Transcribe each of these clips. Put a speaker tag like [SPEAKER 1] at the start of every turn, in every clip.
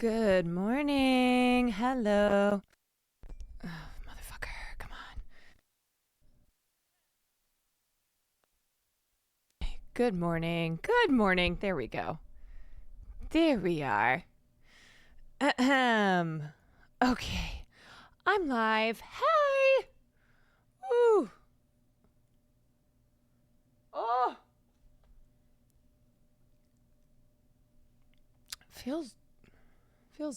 [SPEAKER 1] Good morning. Hello. Oh, motherfucker, come on. Good morning. Good morning. There we go. There we are. Ahem. Okay. I'm live. Hi. Ooh. Oh. Feels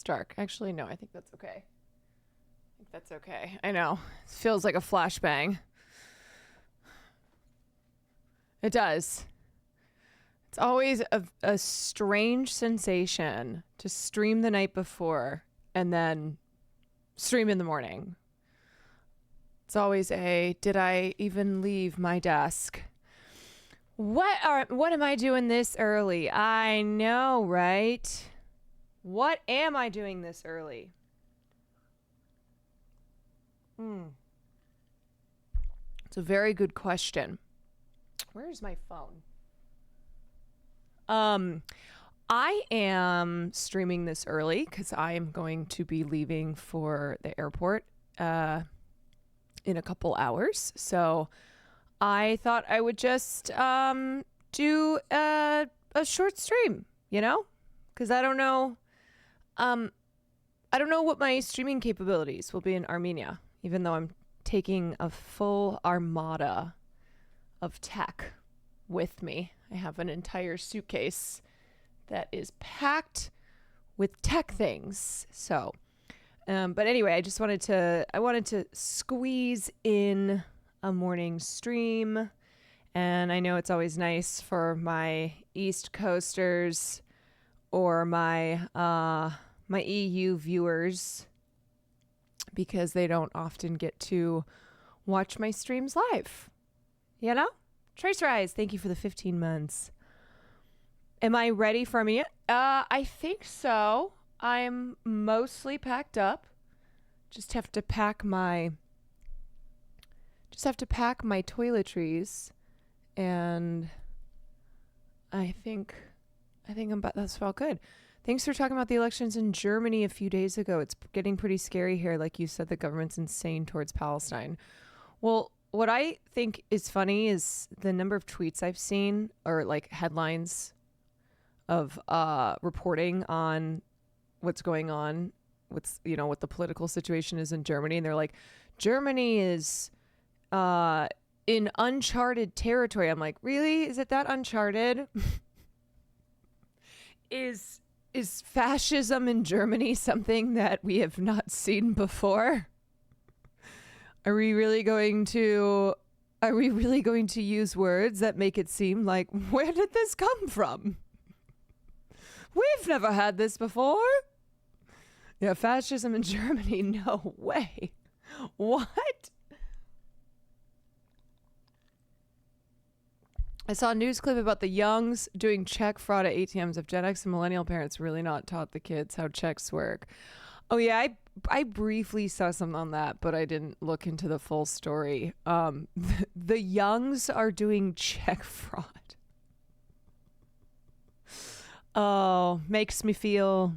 [SPEAKER 1] dark. Actually, no, I think that's okay. I know. It feels like a flashbang. It does. It's always a strange sensation to stream the night before and then stream in the morning. It's always did I even leave my desk? What am I doing this early? I know, right? What am I doing this early? It's a very good question. Where's my phone? I am streaming this early because I am going to be leaving for the airport in a couple hours. So I thought I would just do a short stream, because I don't know. I don't know what my streaming capabilities will be in Armenia, even though I'm taking a full armada of tech with me. I have an entire suitcase that is packed with tech things. So, but anyway, I wanted to squeeze in a morning stream, and I know it's always nice for my East Coasters or my EU viewers, because they don't often get to watch my streams live. Trace Rise, thank you for the 15 months. Am I ready for me? I think so. I'm mostly packed up. Just have to pack my toiletries, and I think that's all good. Thanks for talking about the elections in Germany a few days ago. It's getting pretty scary here. Like you said, the government's insane towards Palestine. Well, what I think is funny is the number of tweets I've seen, or like headlines of reporting on what's going on with, what the political situation is in Germany. And they're like, Germany is in uncharted territory. I'm like, really? Is it that uncharted? Is fascism in Germany something that we have not seen before? Are we really going to use words that make it seem like, where did this come from? We've never had this before. Yeah, fascism in Germany, no way. What? I saw a news clip about the Youngs doing check fraud at ATMs. If Gen X and millennial parents really not taught the kids how checks work. Oh yeah, I briefly saw something on that, but I didn't look into the full story. The Youngs are doing check fraud. Oh, makes me feel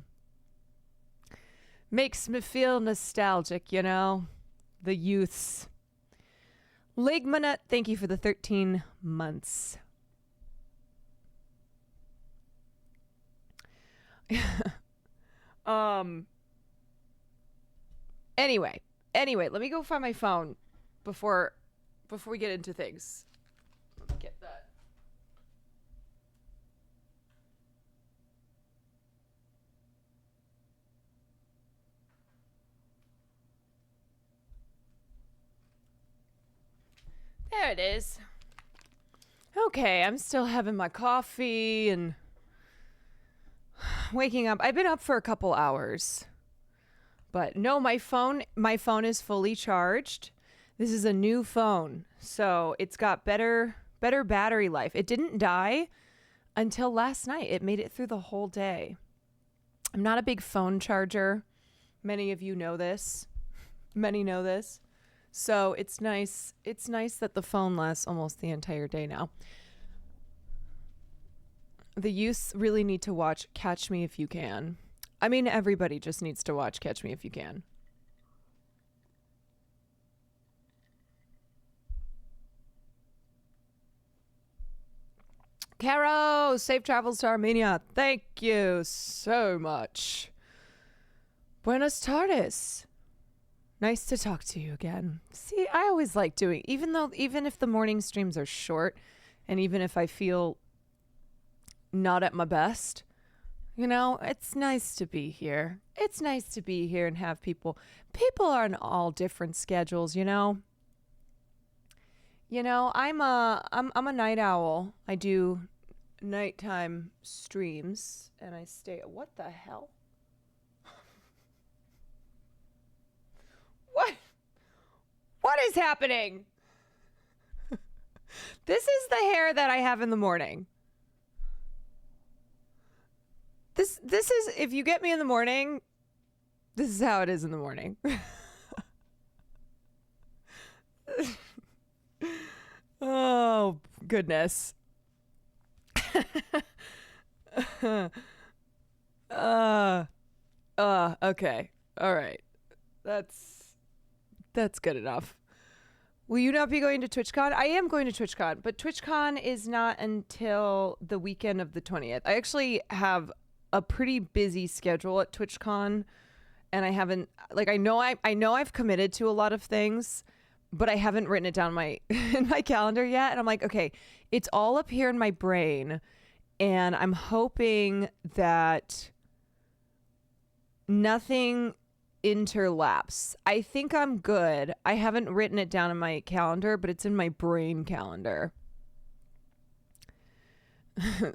[SPEAKER 1] nostalgic, The youths. Ligmanut, thank you for the 13 months. Anyway, let me go find my phone before we get into things. Let me get that. There it is. Okay, I'm still having my coffee and waking up. I've been up for a couple hours. But no, my phone is fully charged. This is a new phone, so it's got better battery life. It didn't die until last night. It made it through the whole day. I'm not a big phone charger. Many of you know this. Many know this. So it's nice that the phone lasts almost the entire day now. The youths really need to watch Catch Me If You Can. I mean, everybody just needs to watch Catch Me If You Can. Caro, safe travels to Armenia. Thank you so much. Buenos tardes. Nice to talk to you again. See, I always like doing, even if the morning streams are short, and even if I feel not at my best, it's nice to be here. It's nice to be here and have people. People are on all different schedules, I'm a night owl. I do nighttime streams, and I stay. What the hell? What is happening? This is the hair that I have in the morning. This is, if you get me in the morning, this is how it is in the morning. Oh, goodness. Okay. All right. That's good enough. Will you not be going to TwitchCon? I am going to TwitchCon, but TwitchCon is not until the weekend of the 20th. I actually have a pretty busy schedule at TwitchCon, and I haven't, I know I've committed to a lot of things, but I haven't written it down in my calendar yet. And I'm like, okay, it's all up here in my brain, and I'm hoping that nothing interlaps. I think I'm good. I haven't written it down in my calendar, but it's in my brain calendar.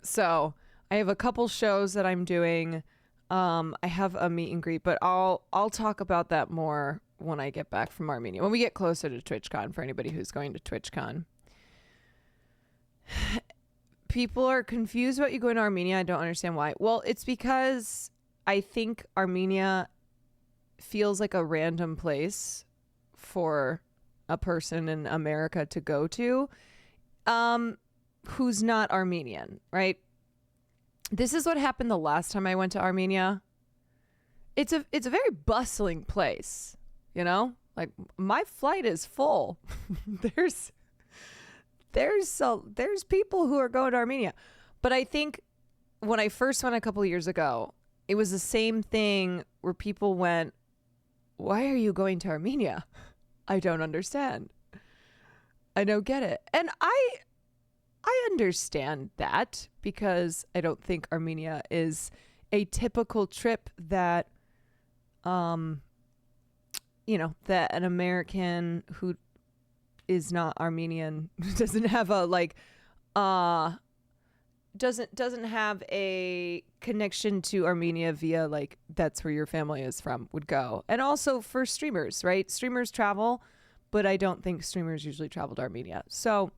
[SPEAKER 1] So I have a couple shows that I'm doing. I have a meet and greet, but I'll talk about that more when I get back from Armenia, when we get closer to TwitchCon, for anybody who's going to TwitchCon. People are confused about you going to Armenia. I don't understand why. Well, it's because I think Armenia feels like a random place for a person in America to go to who's not Armenian, right? This is what happened the last time I went to Armenia. It's a very bustling place, like my flight is full. there's people who are going to Armenia. But I think when I first went a couple of years ago, it was the same thing where people went, why are you going to Armenia? I don't understand. I don't get it. And I understand that, because I don't think Armenia is a typical trip that, that an American who is not Armenian doesn't have doesn't have a connection to Armenia via that's where your family is from would go. And also for streamers, right? Streamers travel, but I don't think streamers usually travel to Armenia. So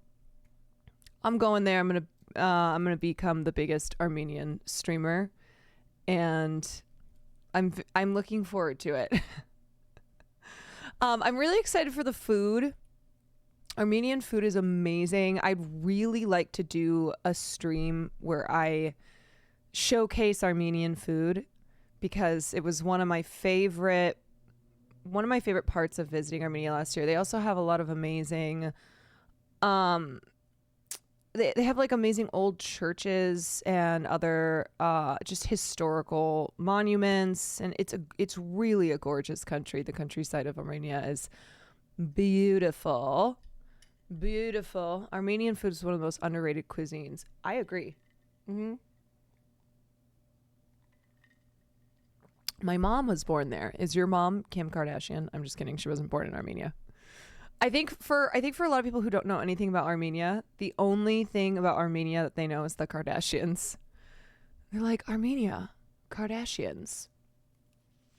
[SPEAKER 1] I'm going there. I'm gonna become the biggest Armenian streamer, and I'm looking forward to it. I'm really excited for the food. Armenian food is amazing. I'd really like to do a stream where I showcase Armenian food, because it was one of my favorite parts of visiting Armenia last year. They also have a lot of amazing they have amazing old churches and other just historical monuments, and it's really a gorgeous country. The countryside of Armenia is beautiful. Beautiful. Armenian food is one of the most underrated cuisines. I agree. Mm-hmm. My mom was born there. Is your mom Kim Kardashian? I'm just kidding. She wasn't born in Armenia. I think for a lot of people who don't know anything about Armenia, the only thing about Armenia that they know is the Kardashians. They're like, Armenia, Kardashians.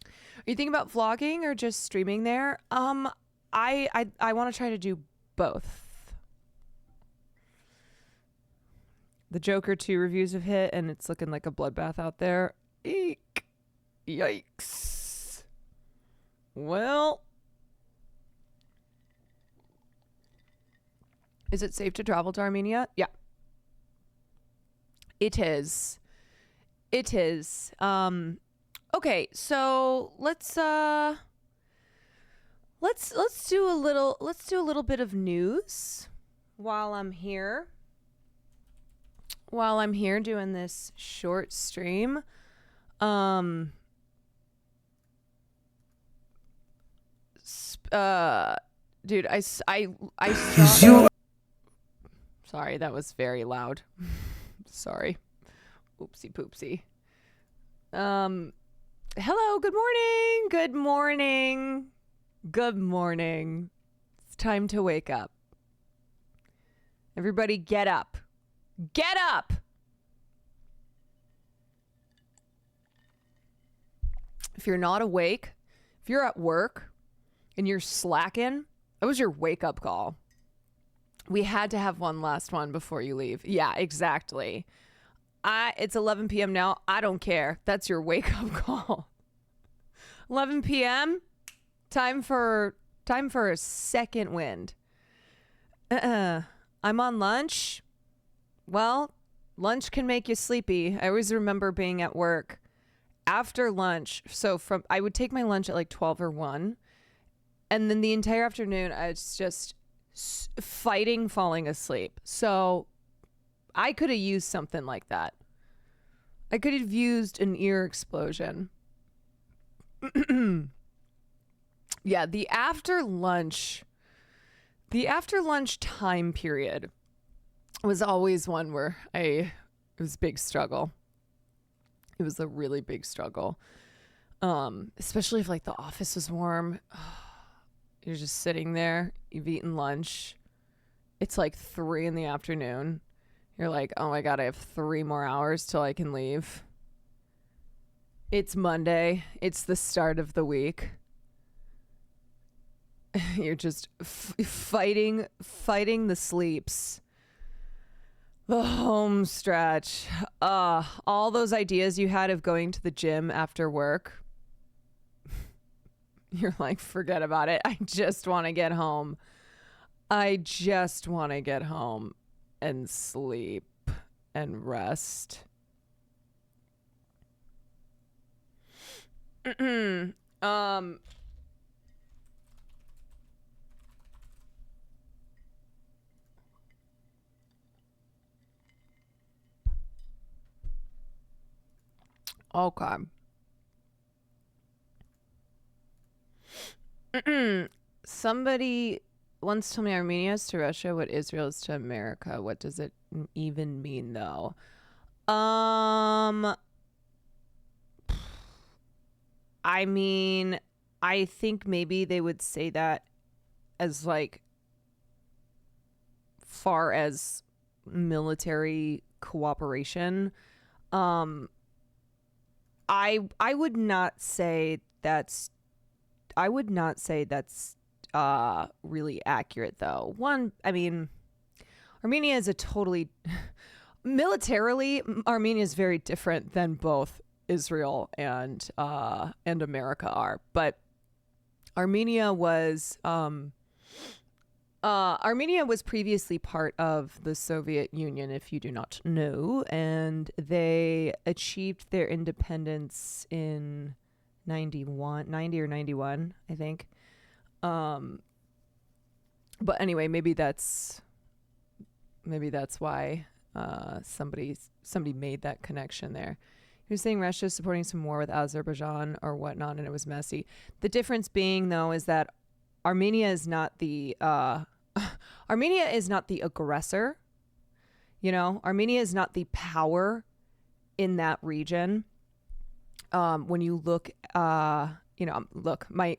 [SPEAKER 1] Are you thinking about vlogging or just streaming there? I want to try to do both. The Joker 2 reviews have hit, and it's looking like a bloodbath out there. Eek. Yikes. Well, is it safe to travel to Armenia? Yeah. It is. It is. Oh, Okay, so let's do a little bit of news while I'm here. While I'm here doing this short stream. Dude, I saw. Sorry, that was very loud. Sorry. Oopsie poopsie. Hello, good morning. Good morning. Good morning. It's time to wake up. Everybody get up. Get up. If you're not awake, if you're at work and you're slacking, that was your wake up call. We had to have one last one before you leave. Yeah, exactly. It's 11 p.m. now. I don't care. That's your wake up call. 11 p.m. Time for a second wind. I'm on lunch. Well, lunch can make you sleepy. I always remember being at work after lunch. So I would take my lunch at like 12 or 1. And then the entire afternoon, I was just fighting falling asleep. So I could have used something like that. I could have used an ear explosion. Yeah, the after lunch time period was always one where it was a big struggle. It was a really big struggle. Especially if like the office was warm. You're just sitting there, you've eaten lunch. It's like 3 in the afternoon. You're like, oh my God, I have 3 more hours till I can leave. It's Monday. It's the start of the week. You're just fighting the sleeps. The home stretch. All those ideas you had of going to the gym after work. You're like, forget about it. I just want to get home. I just want to get home and sleep and rest. Okay. Somebody once told me Armenia is to Russia what Israel is to America. What does it even mean, though? I mean, I think maybe they would say that as like far as military cooperation. I would not say that's really accurate, though. One, I mean, Armenia is a totally militarily, Armenia is very different than both Israel and America are. But Armenia was previously part of the Soviet Union, if you do not know, and they achieved their independence in 90 or 91, I think. But anyway, maybe that's why somebody made that connection there. He was saying Russia supporting some war with Azerbaijan or whatnot, and it was messy. The difference being, though, is that Armenia is not the aggressor. You know, Armenia is not the power in that region. When you look, look, my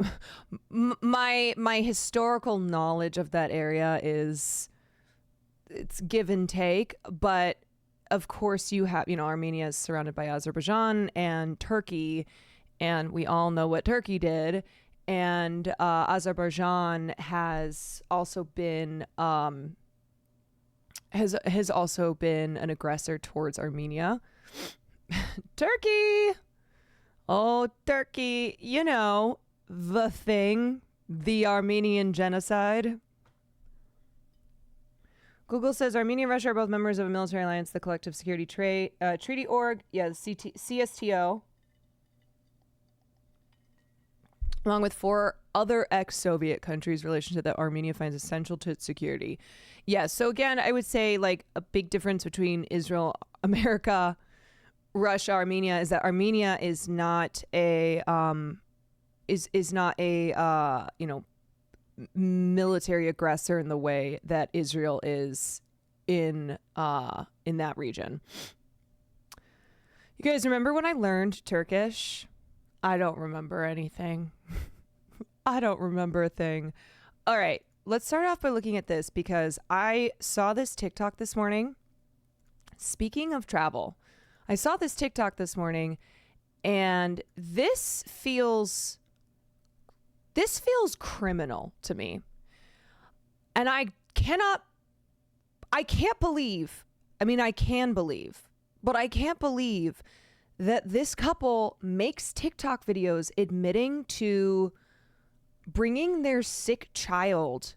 [SPEAKER 1] historical knowledge of that area it's give and take, but of course you have, Armenia is surrounded by Azerbaijan and Turkey, and we all know what Turkey did. And Azerbaijan has also been has also been an aggressor towards Armenia. Turkey, oh Turkey, the thing, the Armenian genocide. Google says Armenia and Russia are both members of a military alliance, the Collective Security Treaty Org. Yeah, the CSTO. along with 4 other ex-Soviet countries, relationship that Armenia finds essential to its security. Yeah, so again, I would say like a big difference between Israel, America, Russia, Armenia is that Armenia is not a military aggressor in the way that Israel is in that region. You guys remember when I learned Turkish? I don't remember anything. I don't remember a thing. All right, let's start off by looking at this because I saw this TikTok this morning. Speaking of travel, I saw this TikTok this morning and this feels criminal to me. And I can believe, but I can't believe that this couple makes TikTok videos admitting to bringing their sick child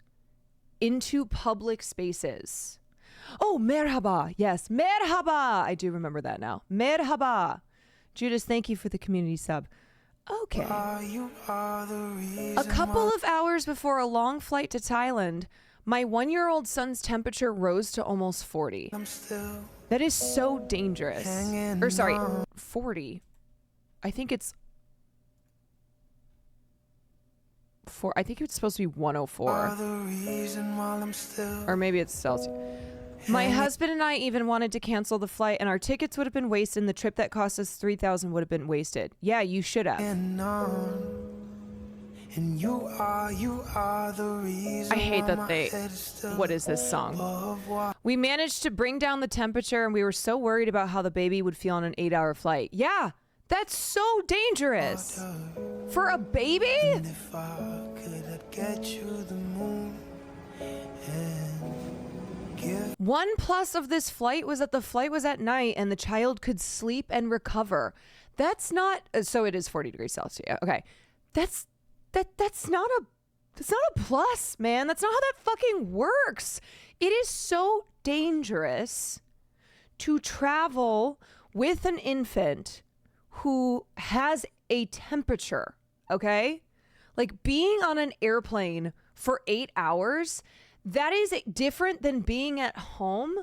[SPEAKER 1] into public spaces. Oh, merhaba. Yes, merhaba. I do remember that now. Merhaba. Judas, thank you for the community sub. Okay. A couple of hours before a long flight to Thailand, my 1-year-old son's temperature rose to almost 40. That is so dangerous. 40. I think it's supposed to be 104. Or maybe it's Celsius. My husband and I even wanted to cancel the flight, and our tickets would have been wasted, and the trip that cost us $3,000 would have been wasted. Yeah, you should have. I hate that they... What is this song? We managed to bring down the temperature, and we were so worried about how the baby would feel on an 8-hour flight. Yeah, that's so dangerous. For a baby? One plus of this flight was that the flight was at night and the child could sleep and recover. That's not... So it is 40 degrees Celsius. Okay. That's not a plus, man. That's not how that fucking works. It is so dangerous to travel with an infant who has a temperature, okay? Like being on an airplane for 8 hours, that is different than being at home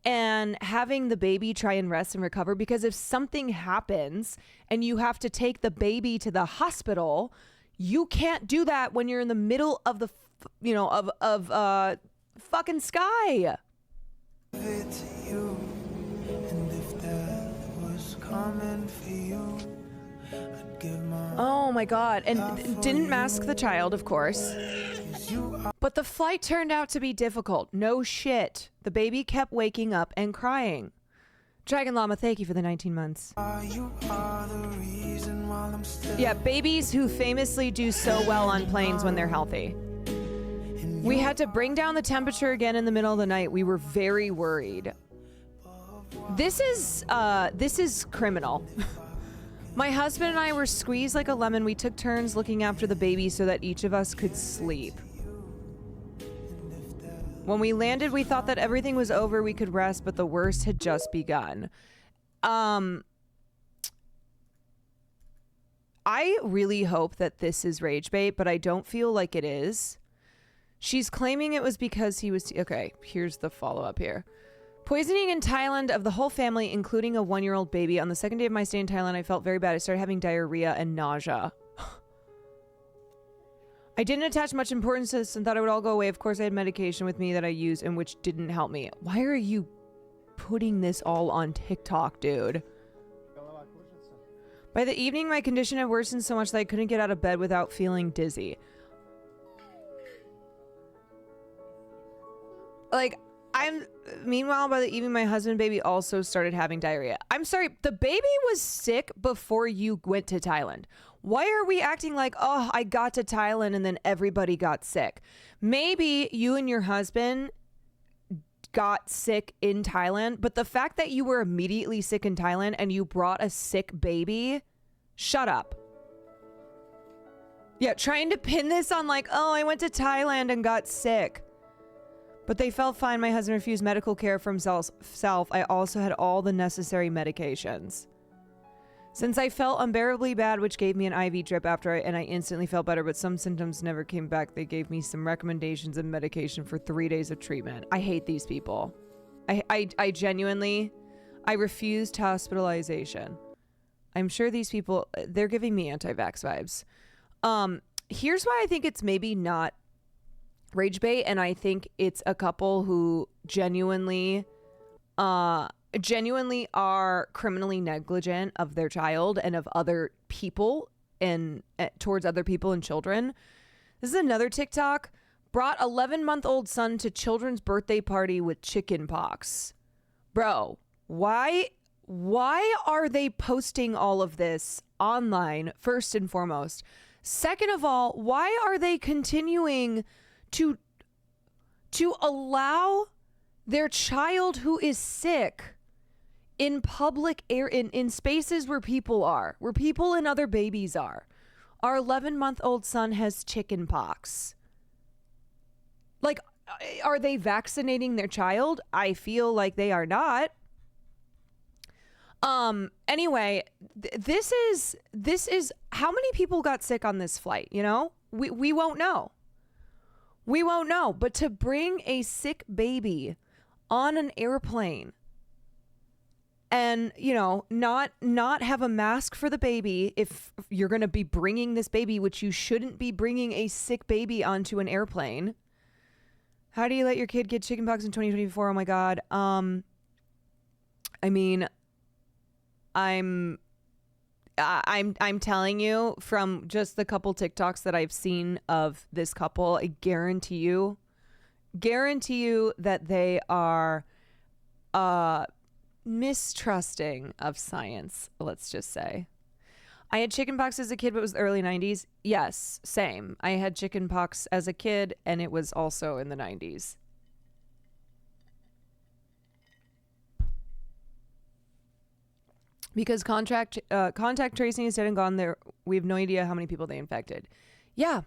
[SPEAKER 1] and having the baby try and rest and recover, because if something happens and you have to take the baby to the hospital, you can't do that when you're in the middle of the, fucking sky. Oh my God. And didn't mask the child, of course. But the flight turned out to be difficult. No shit. The baby kept waking up and crying. Dragon Llama, thank you for the 19 months. Yeah, babies who famously do so well on planes when they're healthy. We had to bring down the temperature again in the middle of the night. We were very worried. This is criminal. My husband and I were squeezed like a lemon. We took turns looking after the baby so that each of us could sleep. When we landed, we thought that everything was over, we could rest, but the worst had just begun. I really hope that this is rage bait, but I don't feel like it is. She's claiming it was because he was... Okay, here's the follow-up here. Poisoning in Thailand of the whole family, including a 1-year-old baby. On the second day of my stay in Thailand, I felt very bad. I started having diarrhea and nausea. I didn't attach much importance to this and thought it would all go away. Of course, I had medication with me that I used and which didn't help me. Why are you putting this all on TikTok, dude? By the evening, my condition had worsened so much that I couldn't get out of bed without feeling dizzy. Meanwhile, by the evening, my husband and baby also started having diarrhea. I'm sorry, the baby was sick before you went to Thailand. Why are we acting like, oh, I got to Thailand and then everybody got sick? Maybe you and your husband got sick in Thailand, but the fact that you were immediately sick in Thailand and you brought a sick baby, shut up. Yeah, trying to pin this on like, oh, I went to Thailand and got sick. But they felt fine. My husband refused medical care for himself. I also had all the necessary medications. Since I felt unbearably bad, which gave me an IV drip and I instantly felt better, but some symptoms never came back. They gave me some recommendations and medication for 3 days of treatment. I hate these people. I genuinely, I refused hospitalization. I'm sure these people, they're giving me anti-vax vibes. Here's why I think it's maybe not rage bait, and I think it's a couple who genuinely are criminally negligent of their child and of other people and towards other people and children. This is another TikTok. Brought 11-month-old son to children's birthday party with chicken pox. Bro, why are they posting all of this online, first and foremost? Second of all, why are they continuing to allow their child who is sick in public air, in spaces where people are, where people and other babies are? Our 11-month-old son has chicken pox. Like, are they vaccinating their child? I feel like they are not. Anyway, this is how many people got sick on this flight, you know? We won't know. We won't know. But to bring a sick baby on an airplane and, you know, not have a mask for the baby, if you're going to be bringing this baby, which you shouldn't be bringing a sick baby onto an airplane. How do you let your kid get chickenpox in 2024? Oh my God. I mean, I'm telling you from just the couple TikToks that I've seen of this couple, I guarantee you that they are mistrusting of science, let's just say. I had chickenpox as a kid, but it was the early 90s. Yes, same. I had chickenpox as a kid, and it was also in the 90s. Because contact tracing is dead and gone there. We have no idea how many people they infected. Yeah.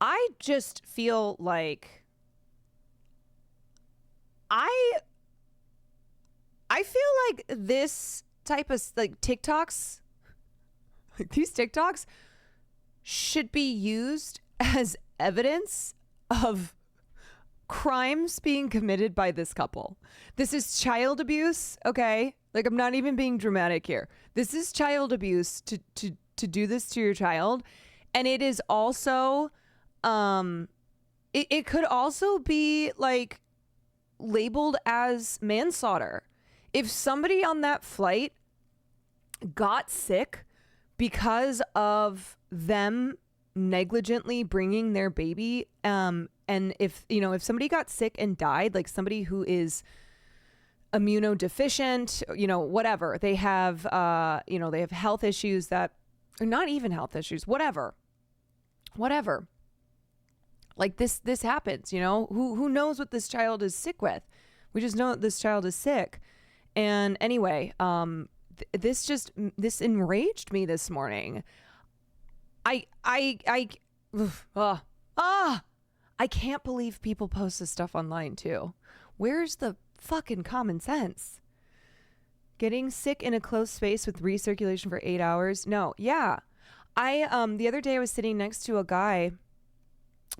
[SPEAKER 1] I just feel like I feel like this type of like TikToks, like these TikToks should be used as evidence of crimes being committed by this couple. This is child abuse, okay? Like, I'm not even being dramatic here. This is child abuse to do this to your child. And it is also it could also be like labeled as manslaughter. If somebody on that flight got sick because of them negligently bringing their baby, and if somebody got sick and died, like somebody who is immunodeficient, whatever, they have they have health issues that are not even health issues, whatever, like this happens, who knows what this child is sick with. We just know that this child is sick. And anyway, this enraged me this morning. I can't believe people post this stuff online too. Where's the fucking common sense? Getting sick in a closed space with recirculation for 8 hours? No. Yeah. The other day I was sitting next to a guy.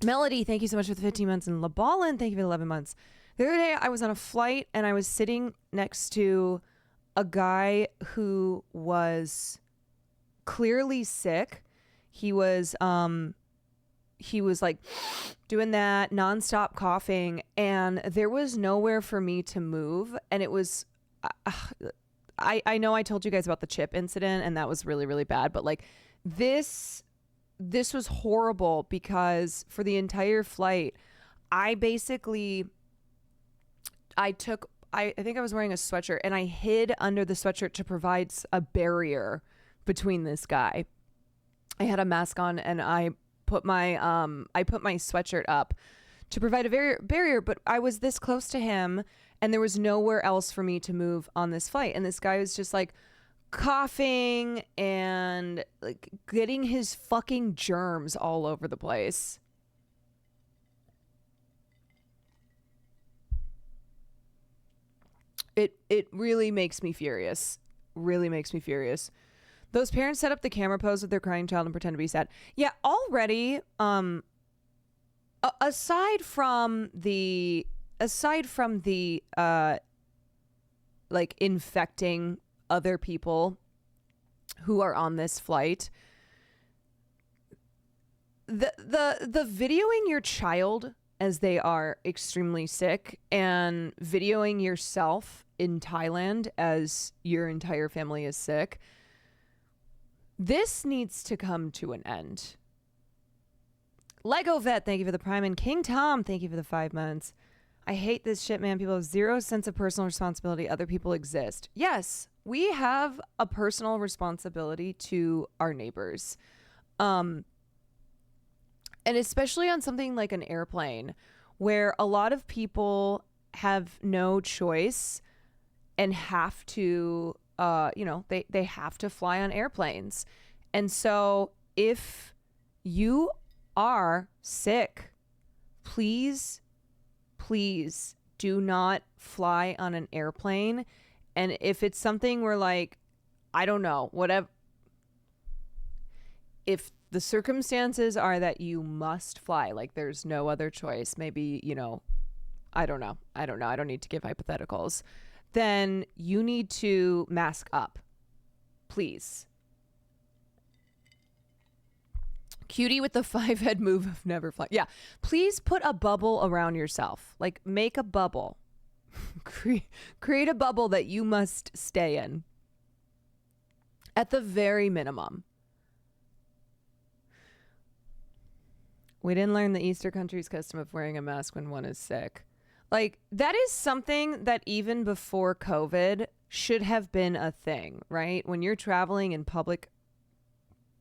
[SPEAKER 1] Melody, thank you so much for the 15 months. And LaBallin, thank you for the 11 months. The other day I was on a flight and I was sitting next to a guy who was clearly sick. He was like doing that nonstop coughing, and there was nowhere for me to move. And it was, I know I told you guys about the chip incident, and that was really, really bad. But like this was horrible because for the entire flight, I think I was wearing a sweatshirt, and I hid under the sweatshirt to provide a barrier between this guy. I had a mask on, and I put my sweatshirt up to provide a barrier, but I was this close to him, and there was nowhere else for me to move on this flight. And this guy was just like coughing and like getting his fucking germs all over the place. It really makes me furious. Really makes me furious. Those parents set up the camera pose with their crying child and pretend to be sad. Yeah, already aside from the like infecting other people who are on this flight, the videoing your child as they are extremely sick and videoing yourself in Thailand as your entire family is sick, this needs to come to an end. Lego Vet, thank you for the Prime. And King Tom, thank you for the 5 months. I hate this shit, man. People have zero sense of personal responsibility. Other people exist. Yes, we have a personal responsibility to our neighbors. And especially on something like an airplane, where a lot of people have no choice and have to, they have to fly on airplanes. And so if you are sick, please do not fly on an airplane. And if it's something where, like, I don't know, whatever, if the circumstances are that you must fly, like there's no other choice, maybe, I don't know, I don't need to give hypotheticals, then you need to mask up, please. Cutie with the 5-head move of never fly. Yeah, please put a bubble around yourself. Like, make a bubble. Create a bubble that you must stay in. At the very minimum. We didn't learn the Easter country's custom of wearing a mask when one is sick. Like, that is something that even before COVID should have been a thing, right? When you're traveling in public,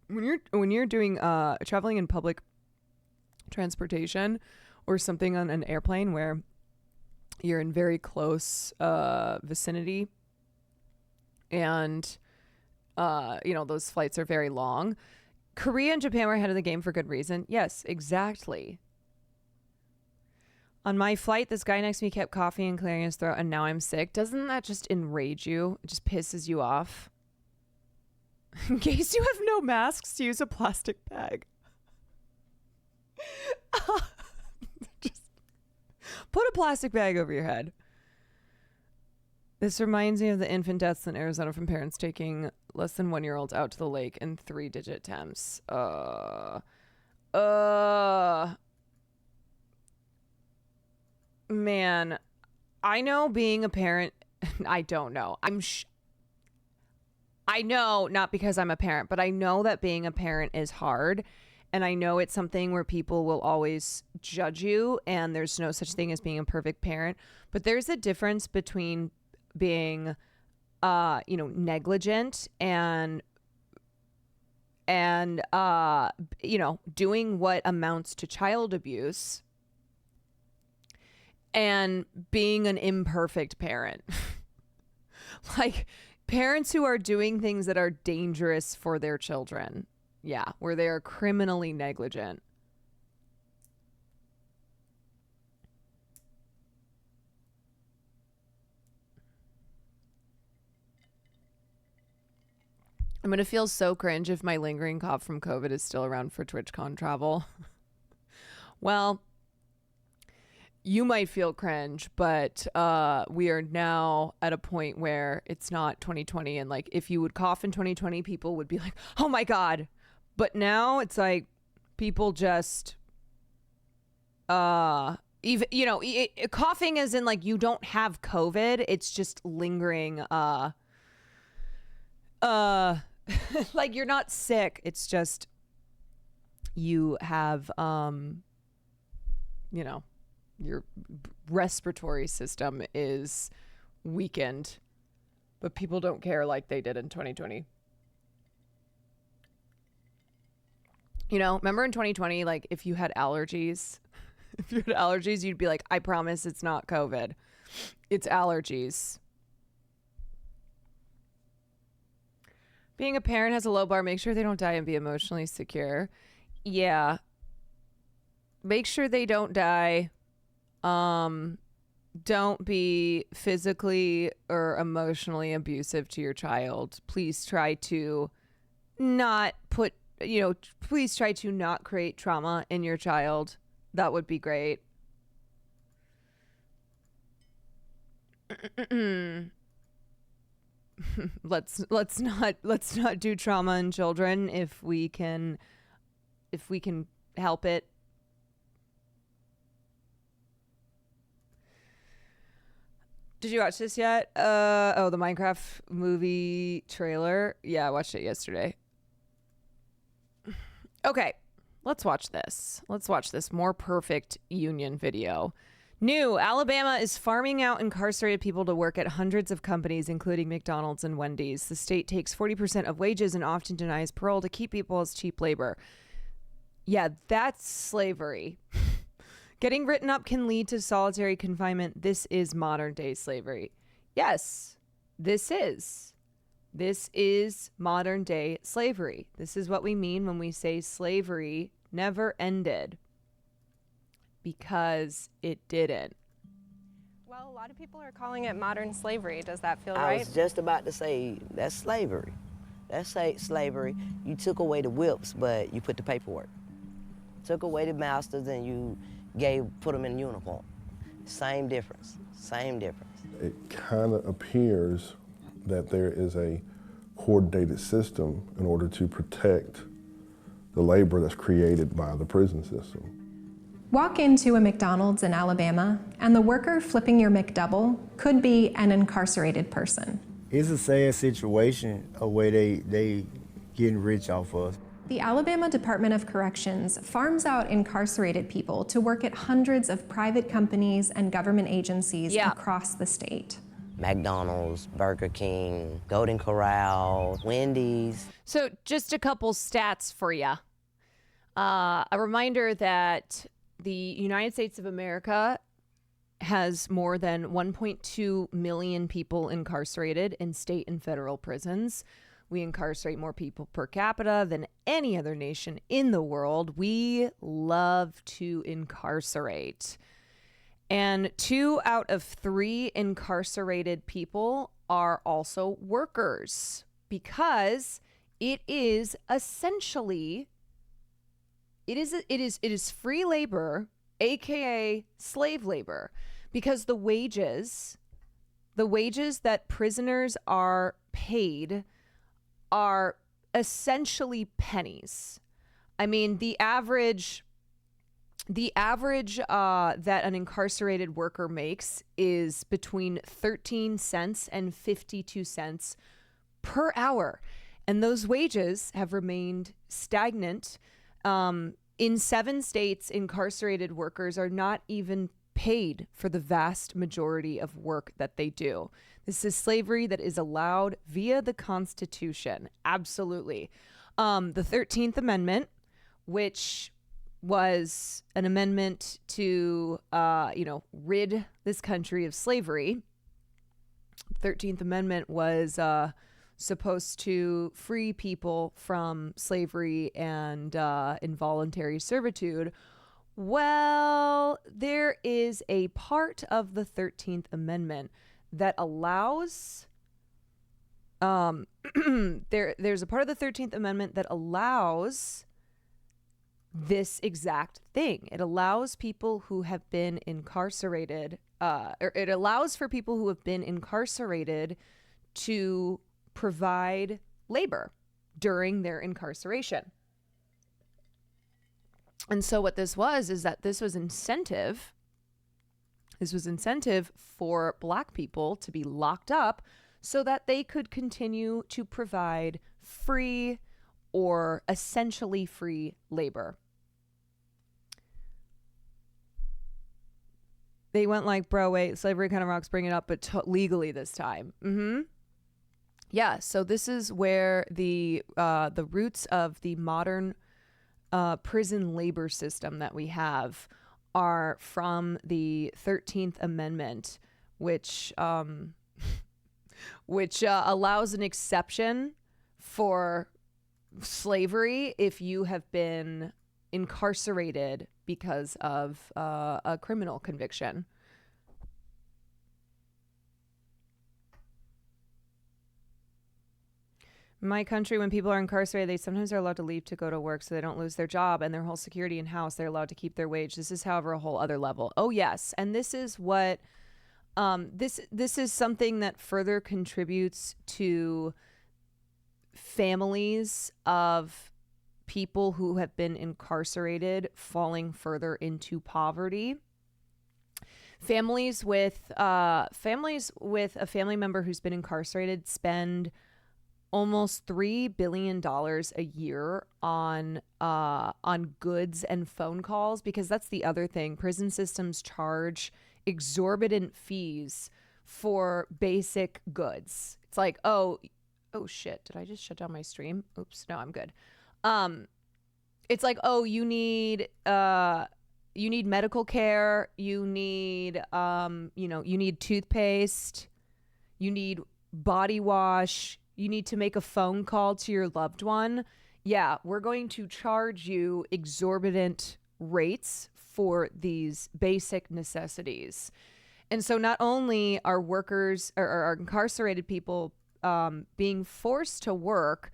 [SPEAKER 1] when you're doing traveling in public transportation or something on an airplane where you're in very close vicinity and those flights are very long. Korea and Japan were ahead of the game for good reason. Yes, exactly. On my flight, this guy next to me kept coughing and clearing his throat, and now I'm sick. Doesn't that just enrage you? It just pisses you off. In case you have no masks, use a plastic bag. Just put a plastic bag over your head. This reminds me of the infant deaths in Arizona from parents taking less than 1-year-olds out to the lake in 3-digit temps. Man, I know being a parent, I don't know. I know, not because I'm a parent, but I know that being a parent is hard. And I know it's something where people will always judge you, and there's no such thing as being a perfect parent. But there's a difference between being, negligent and doing what amounts to child abuse and being an imperfect parent. Like, parents who are doing things that are dangerous for their children. Yeah, where they are criminally negligent. I'm going to feel so cringe if my lingering cough from COVID is still around for TwitchCon travel. Well, you might feel cringe, but we are now at a point where it's not 2020. And like, if you would cough in 2020, people would be like, oh my God. But now it's like people just, coughing as in like you don't have COVID. It's just lingering, like you're not sick. It's just you have, your respiratory system is weakened, but people don't care like they did in 2020. Remember in 2020, like if you had allergies, you'd be like, I promise it's not COVID. It's allergies. Being a parent has a low bar. Make sure they don't die and be emotionally secure. Yeah. Make sure they don't die. don't be physically or emotionally abusive to your child. Please try to not put, please try to not create trauma in your child. That would be great. let's not do trauma in children if we can help it. Did you watch this yet? The Minecraft movie trailer. Yeah, I watched it yesterday. Okay, let's watch this. Let's watch this more perfect union video. New, Alabama is farming out incarcerated people to work at hundreds of companies, including McDonald's and Wendy's. The state takes 40% of wages and often denies parole to keep people as cheap labor. Yeah, that's slavery. Getting written up can lead to solitary confinement. This is modern day slavery. Yes, this is. This is modern day slavery. This is what we mean when we say slavery never ended. Because it didn't.
[SPEAKER 2] Well, a lot of people are calling it modern slavery. Does that feel right?
[SPEAKER 3] I was just about to say, that's slavery. That's slavery. You took away the whips, but you put the paperwork. Took away the masters and you put them in uniform. Same difference, same difference.
[SPEAKER 4] It kind of appears that there is a coordinated system in order to protect the labor that's created by the prison system.
[SPEAKER 5] Walk into a McDonald's in Alabama, and the worker flipping your McDouble could be an incarcerated person.
[SPEAKER 6] It's a sad situation, a way they getting rich off us.
[SPEAKER 5] The Alabama Department of Corrections farms out incarcerated people to work at hundreds of private companies and government agencies across the state.
[SPEAKER 3] McDonald's, Burger King, Golden Corral, Wendy's.
[SPEAKER 1] So just a couple stats for you. A reminder that the United States of America has more than 1.2 million people incarcerated in state and federal prisons. We incarcerate more people per capita than any other nation in the world. We love to incarcerate. And 2 out of 3 incarcerated people are also workers, because it is essentially it is free labor, aka slave labor, because the wages that prisoners are paid are essentially pennies. I mean, the average that an incarcerated worker makes is between 13 cents and 52 cents per hour. And those wages have remained stagnant. In 7 states, incarcerated workers are not even paid for the vast majority of work that they do. This is slavery that is allowed via the Constitution. Absolutely. The 13th Amendment, which was an amendment to, rid this country of slavery. 13th Amendment was supposed to free people from slavery and involuntary servitude. Well, there is a part of the 13th Amendment that allows there's a part of the 13th Amendment that allows this exact thing. It allows people who have been incarcerated, or it allows for people who have been incarcerated to provide labor during their incarceration. And so what this was is that this was incentive for Black people to be locked up so that they could continue to provide free or essentially free labor. They went like, bro, wait, slavery kind of rocks, bring it up, but legally this time. Yeah, so this is where the roots of the modern prison labor system that we have are from the 13th Amendment, which allows an exception for slavery if you have been incarcerated because of a criminal conviction. In my country, when people are incarcerated, they sometimes are allowed to leave to go to work so they don't lose their job and their whole security and house. They're allowed to keep their wage. This is, however, a whole other level. Oh, yes. And this is what this is something that further contributes to families of people who have been incarcerated falling further into poverty. Families with a family member who's been incarcerated spend almost $3 billion a year on goods and phone calls, because that's the other thing. Prison systems charge exorbitant fees for basic goods. It's like, oh shit, did I just shut down my stream? Oops, no, I'm good. It's like, oh, you need medical care, you need you need toothpaste, you need body wash, you need to make a phone call to your loved one. Yeah, we're going to charge you exorbitant rates for these basic necessities. And so not only are workers or are incarcerated people being forced to work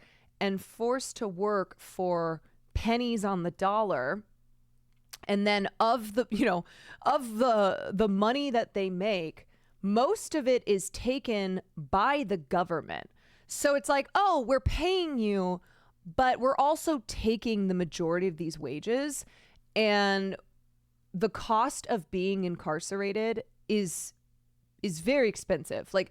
[SPEAKER 1] for pennies on the dollar, and then of the money that they make, most of it is taken by the government. So it's like, oh, we're paying you, but we're also taking the majority of these wages, and the cost of being incarcerated is very expensive. Like,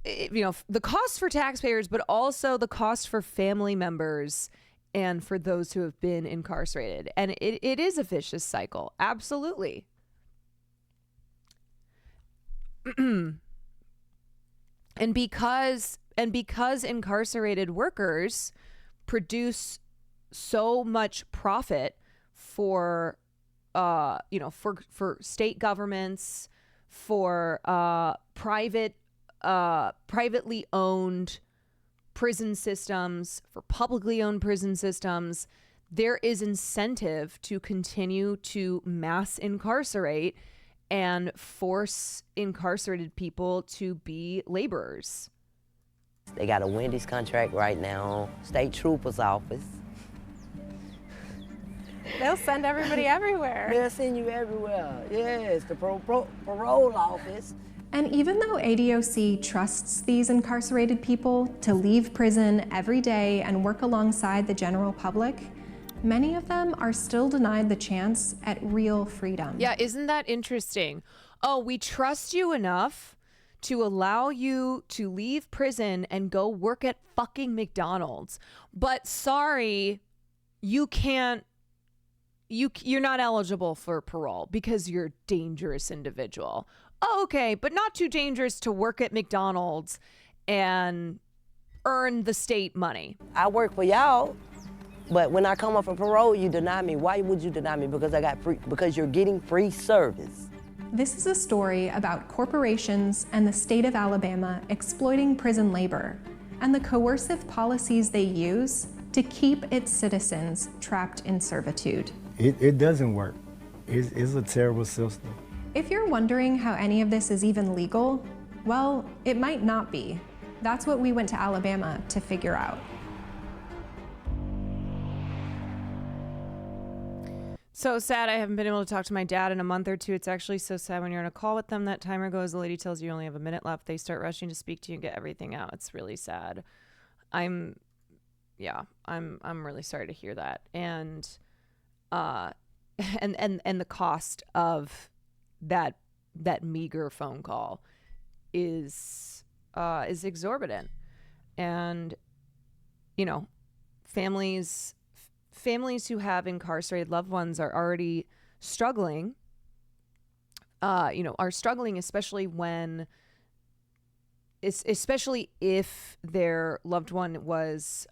[SPEAKER 1] the cost for taxpayers, but also the cost for family members and for those who have been incarcerated. And it is a vicious cycle. Absolutely. And because incarcerated workers produce so much profit for state governments, for privately owned prison systems, for publicly owned prison systems, there is incentive to continue to mass incarcerate and force incarcerated people to be laborers.
[SPEAKER 3] They got a Wendy's contract right now, state trooper's office.
[SPEAKER 2] They'll send everybody everywhere.
[SPEAKER 3] They'll send you everywhere. Yes, the parole office.
[SPEAKER 5] And even though ADOC trusts these incarcerated people to leave prison every day and work alongside the general public, many of them are still denied the chance at real freedom.
[SPEAKER 1] Yeah, isn't that interesting? Oh, we trust you enough to allow you to leave prison and go work at fucking McDonald's. But sorry, you can't. You're not eligible for parole because you're a dangerous individual. Oh, okay, but not too dangerous to work at McDonald's and earn the state money.
[SPEAKER 3] I work for y'all, but when I come off of parole, you deny me. Why would you deny me? Because you're getting free service.
[SPEAKER 5] This is a story about corporations and the state of Alabama exploiting prison labor and the coercive policies they use to keep its citizens trapped in servitude.
[SPEAKER 6] It doesn't work. It's a terrible system.
[SPEAKER 5] If you're wondering how any of this is even legal, well, it might not be. That's what we went to Alabama to figure out.
[SPEAKER 1] So sad I haven't been able to talk to my dad in a month or two. It's actually so sad when you're on a call with them. That timer goes, the lady tells you only have a minute left. They start rushing to speak to you and get everything out. It's really sad. I'm really sorry to hear that. And the cost of that meager phone call is exorbitant. And families who have incarcerated loved ones are already struggling. Are struggling, especially if their loved one was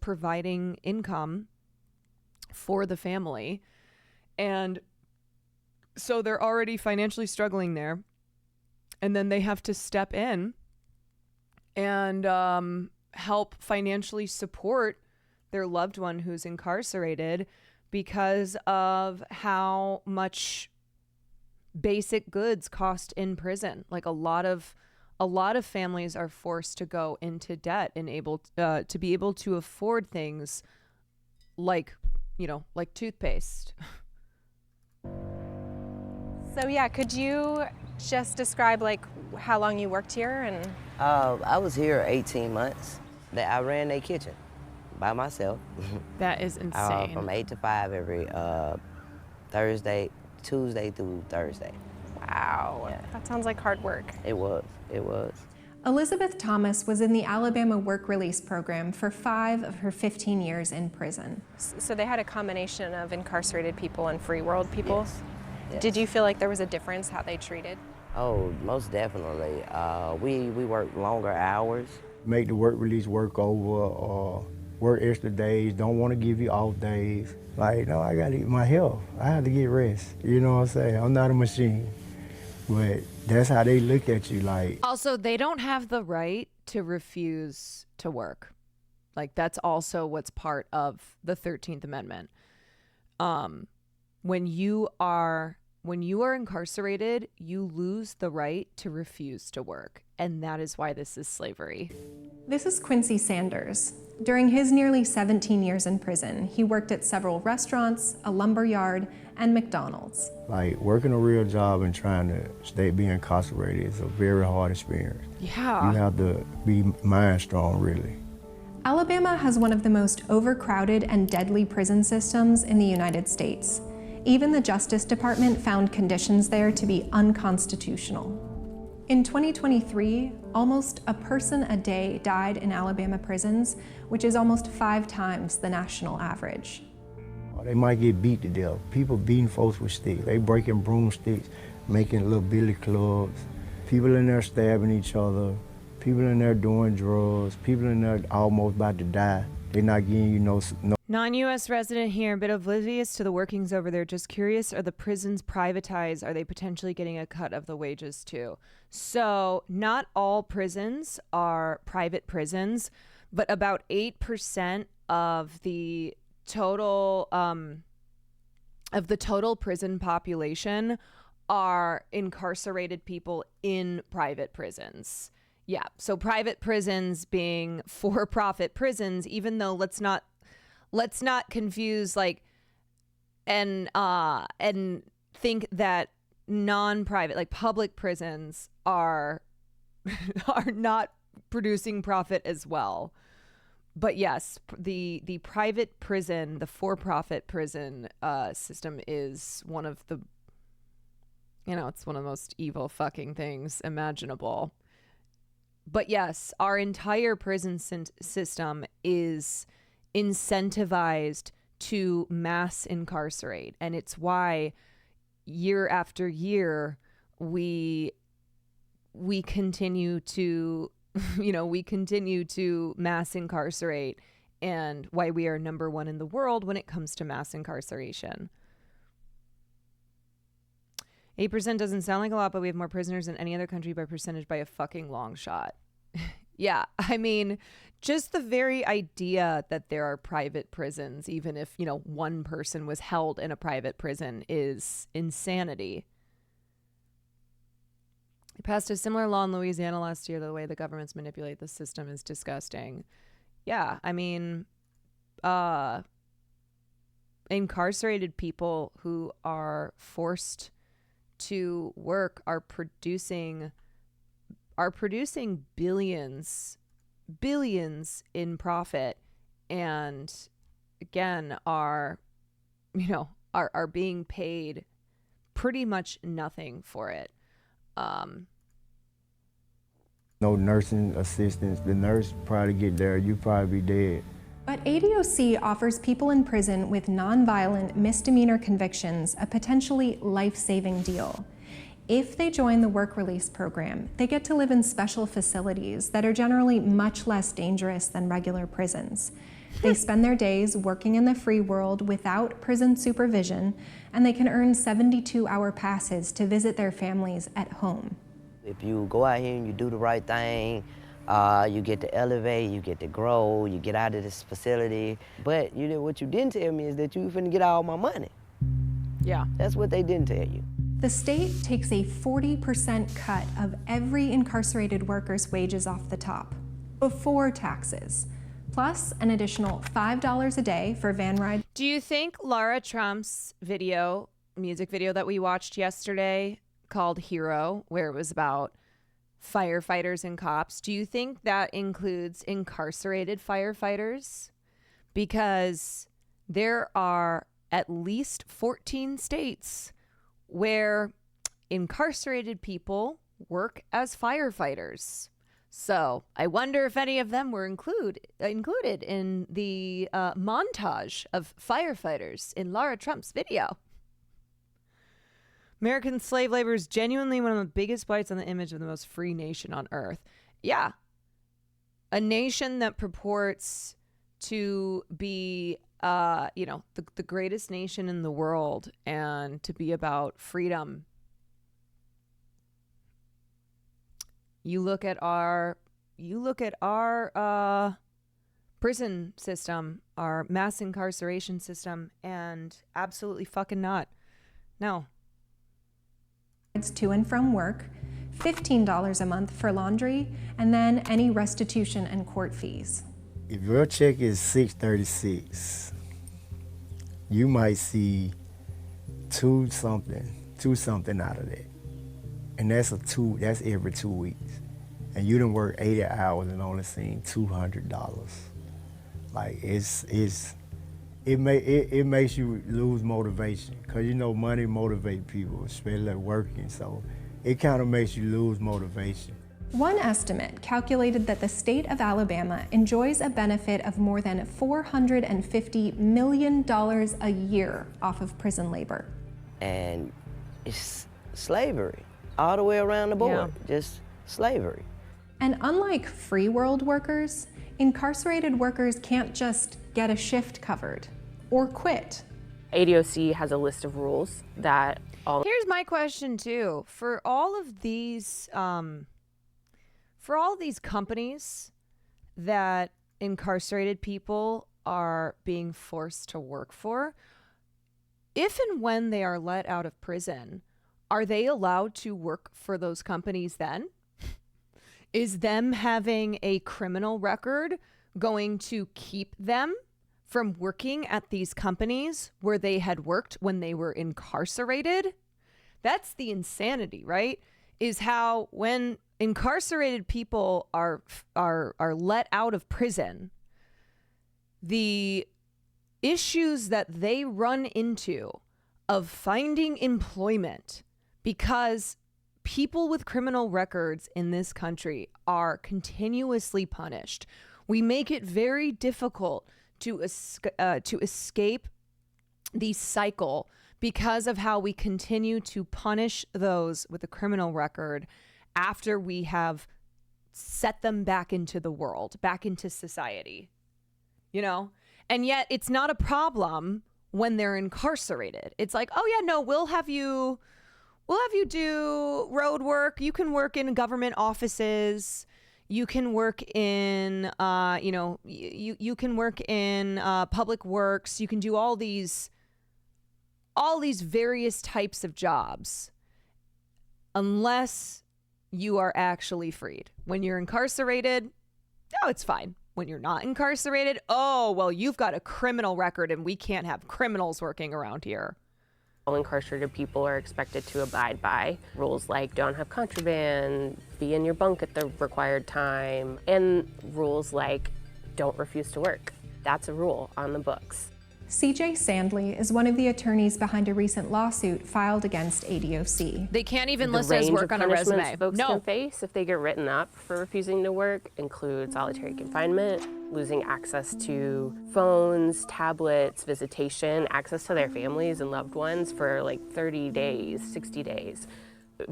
[SPEAKER 1] providing income for the family. And so they're already financially struggling there. And then they have to step in and help financially support their loved one who's incarcerated because of how much basic goods cost in prison. Like a lot of a lot of families are forced to go into debt and to be able to afford things like, like toothpaste.
[SPEAKER 2] So yeah, could you just describe like how long you worked here and?
[SPEAKER 3] I was here 18 months. I ran their kitchen by myself.
[SPEAKER 1] That is insane.
[SPEAKER 3] From 8 to 5 every Tuesday through Thursday.
[SPEAKER 2] Wow,
[SPEAKER 3] Yeah.
[SPEAKER 2] that sounds like hard work.
[SPEAKER 3] It was.
[SPEAKER 5] Elizabeth Thomas was in the Alabama Work Release Program for 5 of her 15 years in prison.
[SPEAKER 2] So they had a combination of incarcerated people and free world people.
[SPEAKER 3] Yes.
[SPEAKER 2] Did you feel like there was a difference how they treated?
[SPEAKER 3] Oh, most definitely. We work longer hours.
[SPEAKER 6] Make the work release work over or work extra days, don't want to give you off days. Like, no, I got to eat my health. I have to get rest. You know what I'm saying? I'm not a machine. But that's how they look at you, like.
[SPEAKER 1] Also, they don't have the right to refuse to work. Like, that's also what's part of the 13th Amendment. When you are incarcerated, you lose the right to refuse to work. And that is why this is slavery.
[SPEAKER 5] This is Quincy Sanders. During his nearly 17 years in prison, he worked at several restaurants, a lumber yard, and McDonald's.
[SPEAKER 6] Like, working a real job and trying to be incarcerated is a very hard experience.
[SPEAKER 1] Yeah.
[SPEAKER 6] You have to be mind strong, really.
[SPEAKER 5] Alabama has one of the most overcrowded and deadly prison systems in the United States. Even the Justice Department found conditions there to be unconstitutional. In 2023, almost a person a day died in Alabama prisons, which is almost 5 times the national average.
[SPEAKER 6] They might get beat to death. People beating folks with sticks. They breaking broomsticks, making little billy clubs. People in there stabbing each other. People in there doing drugs. People in there almost about to die. They're not giving you no.
[SPEAKER 1] Non-U.S. resident here, a bit oblivious to the workings over there. Just curious, are the prisons privatized? Are they potentially getting a cut of the wages too? So not all prisons are private prisons, but about 8% of the total prison population are incarcerated people in private prisons. Yeah, so private prisons being for-profit prisons, even though let's not confuse and think that non-private, like public prisons are not producing profit as well. But yes, the private prison, the for-profit prison system is one of the, it's one of the most evil fucking things imaginable. But yes, our entire prison system is incentivized to mass incarcerate, and it's why year after year we continue to mass incarcerate, and why we are number 1 in the world when it comes to mass incarceration. 8% doesn't sound like a lot, but we have more prisoners than any other country by percentage by a fucking long shot. Yeah, I mean, just the very idea that there are private prisons, even if, one person was held in a private prison, is insanity. They passed a similar law in Louisiana last year. The way the governments manipulate the system is disgusting. Yeah, I mean, incarcerated people who are forced to work are producing billions in profit, and again are being paid pretty much nothing for it.
[SPEAKER 6] No nursing assistance. The nurse probably get there, you probably be dead.
[SPEAKER 5] But ADOC offers people in prison with nonviolent misdemeanor convictions a potentially life-saving deal. If they join the work release program, they get to live in special facilities that are generally much less dangerous than regular prisons. They spend their days working in the free world without prison supervision, and they can earn 72-hour passes to visit their families at home.
[SPEAKER 3] If you go out here and you do the right thing, you get to elevate, you get to grow, you get out of this facility. But what you didn't tell me is that you finna get all my money.
[SPEAKER 1] Yeah.
[SPEAKER 3] That's what they didn't tell you.
[SPEAKER 5] The state takes a 40% cut of every incarcerated worker's wages off the top, before taxes, plus an additional $5 a day for van rides.
[SPEAKER 1] Do you think Lara Trump's music video that we watched yesterday called Hero, where it was about firefighters and cops, do you think that includes incarcerated firefighters? Because there are at least 14 states where incarcerated people work as firefighters. So I wonder if any of them were included in the montage of firefighters in Lara Trump's video. American slave labor is genuinely one of the biggest blights on the image of the most free nation on earth. Yeah. A nation that purports to be, the greatest nation in the world and to be about freedom. You look at our prison system, our mass incarceration system, and absolutely fucking not. No.
[SPEAKER 5] To and from work, $15 a month for laundry, and then any restitution and court fees.
[SPEAKER 6] If your check is $636, you might see two something out of that. And that's every 2 weeks. And you done work 80 hours and only seen $200. Like it makes you lose motivation, because money motivates people, especially working, so it kind of makes you lose motivation.
[SPEAKER 5] One estimate calculated that the state of Alabama enjoys a benefit of more than $450 million a year off of prison labor.
[SPEAKER 3] And it's slavery all the way around the board, just slavery.
[SPEAKER 5] And unlike free world workers, incarcerated workers can't just get a shift covered or quit.
[SPEAKER 7] ADOC has a list of rules that all...
[SPEAKER 1] Here's my question too. For all these companies that incarcerated people are being forced to work for, if and when they are let out of prison, are they allowed to work for those companies then? Is them having a criminal record going to keep them from working at these companies where they had worked when they were incarcerated? That's the insanity, right? Is how when incarcerated people are let out of prison, the issues that they run into of finding employment, because people with criminal records in this country are continuously punished. We make it very difficult to escape the cycle because of how we continue to punish those with a criminal record after we have set them back into the world, back into society, And yet it's not a problem when they're incarcerated. It's like, oh yeah, no, we'll have you do road work. You can work in government offices. You can work in, you can work in public works. You can do all these various types of jobs, unless you are actually freed. When you're incarcerated, no, it's fine. When you're not incarcerated, oh, well, you've got a criminal record and we can't have criminals working around here.
[SPEAKER 7] All incarcerated people are expected to abide by rules like don't have contraband, be in your bunk at the required time, and rules like don't refuse to work. That's a rule on the books.
[SPEAKER 5] CJ Sandley is one of the attorneys behind a recent lawsuit filed against ADOC.
[SPEAKER 1] They can't even list as work on a resume.
[SPEAKER 7] Folks can face if they get written up for refusing to work include solitary confinement, losing access to phones, tablets, visitation, access to their families and loved ones for like 30 days, 60 days.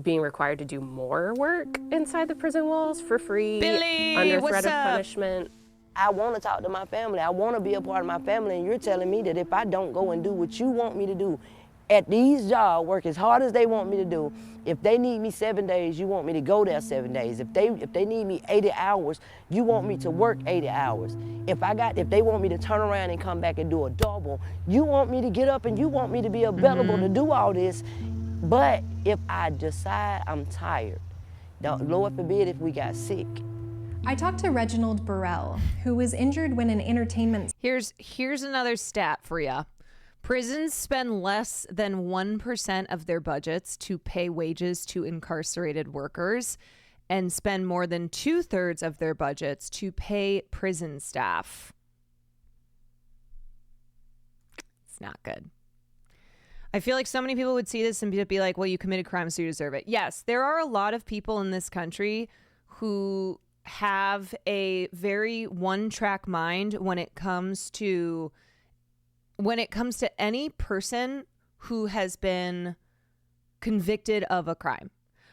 [SPEAKER 7] Being required to do more work inside the prison walls for free,
[SPEAKER 1] Billy,
[SPEAKER 7] under
[SPEAKER 1] what's
[SPEAKER 7] threat of
[SPEAKER 1] up?
[SPEAKER 7] punishment.
[SPEAKER 3] I want to talk to my family. I want to be a part of my family, and you're telling me that if I don't go and do what you want me to do at these jobs, work as hard as they want me to do, if they need me 7 days, you want me to go there 7 days. If they need me 80 hours, you want me to work 80 hours. If they want me to turn around and come back and do a double, you want me to get up and you want me to be available to do all this. But if I decide I'm tired, Lord forbid if we got sick.
[SPEAKER 5] I talked to Reginald Burrell, who was injured when an entertainment
[SPEAKER 1] Here's another stat for you. Prisons spend less than 1% of their budgets to pay wages to incarcerated workers and spend more than 2/3 of their budgets to pay prison staff. It's not good. I feel like so many people would see this and be like, well, you committed crime, so you deserve it. Yes, there are a lot of people in this country who have a very one-track mind when it comes to any person who has been convicted of a crime.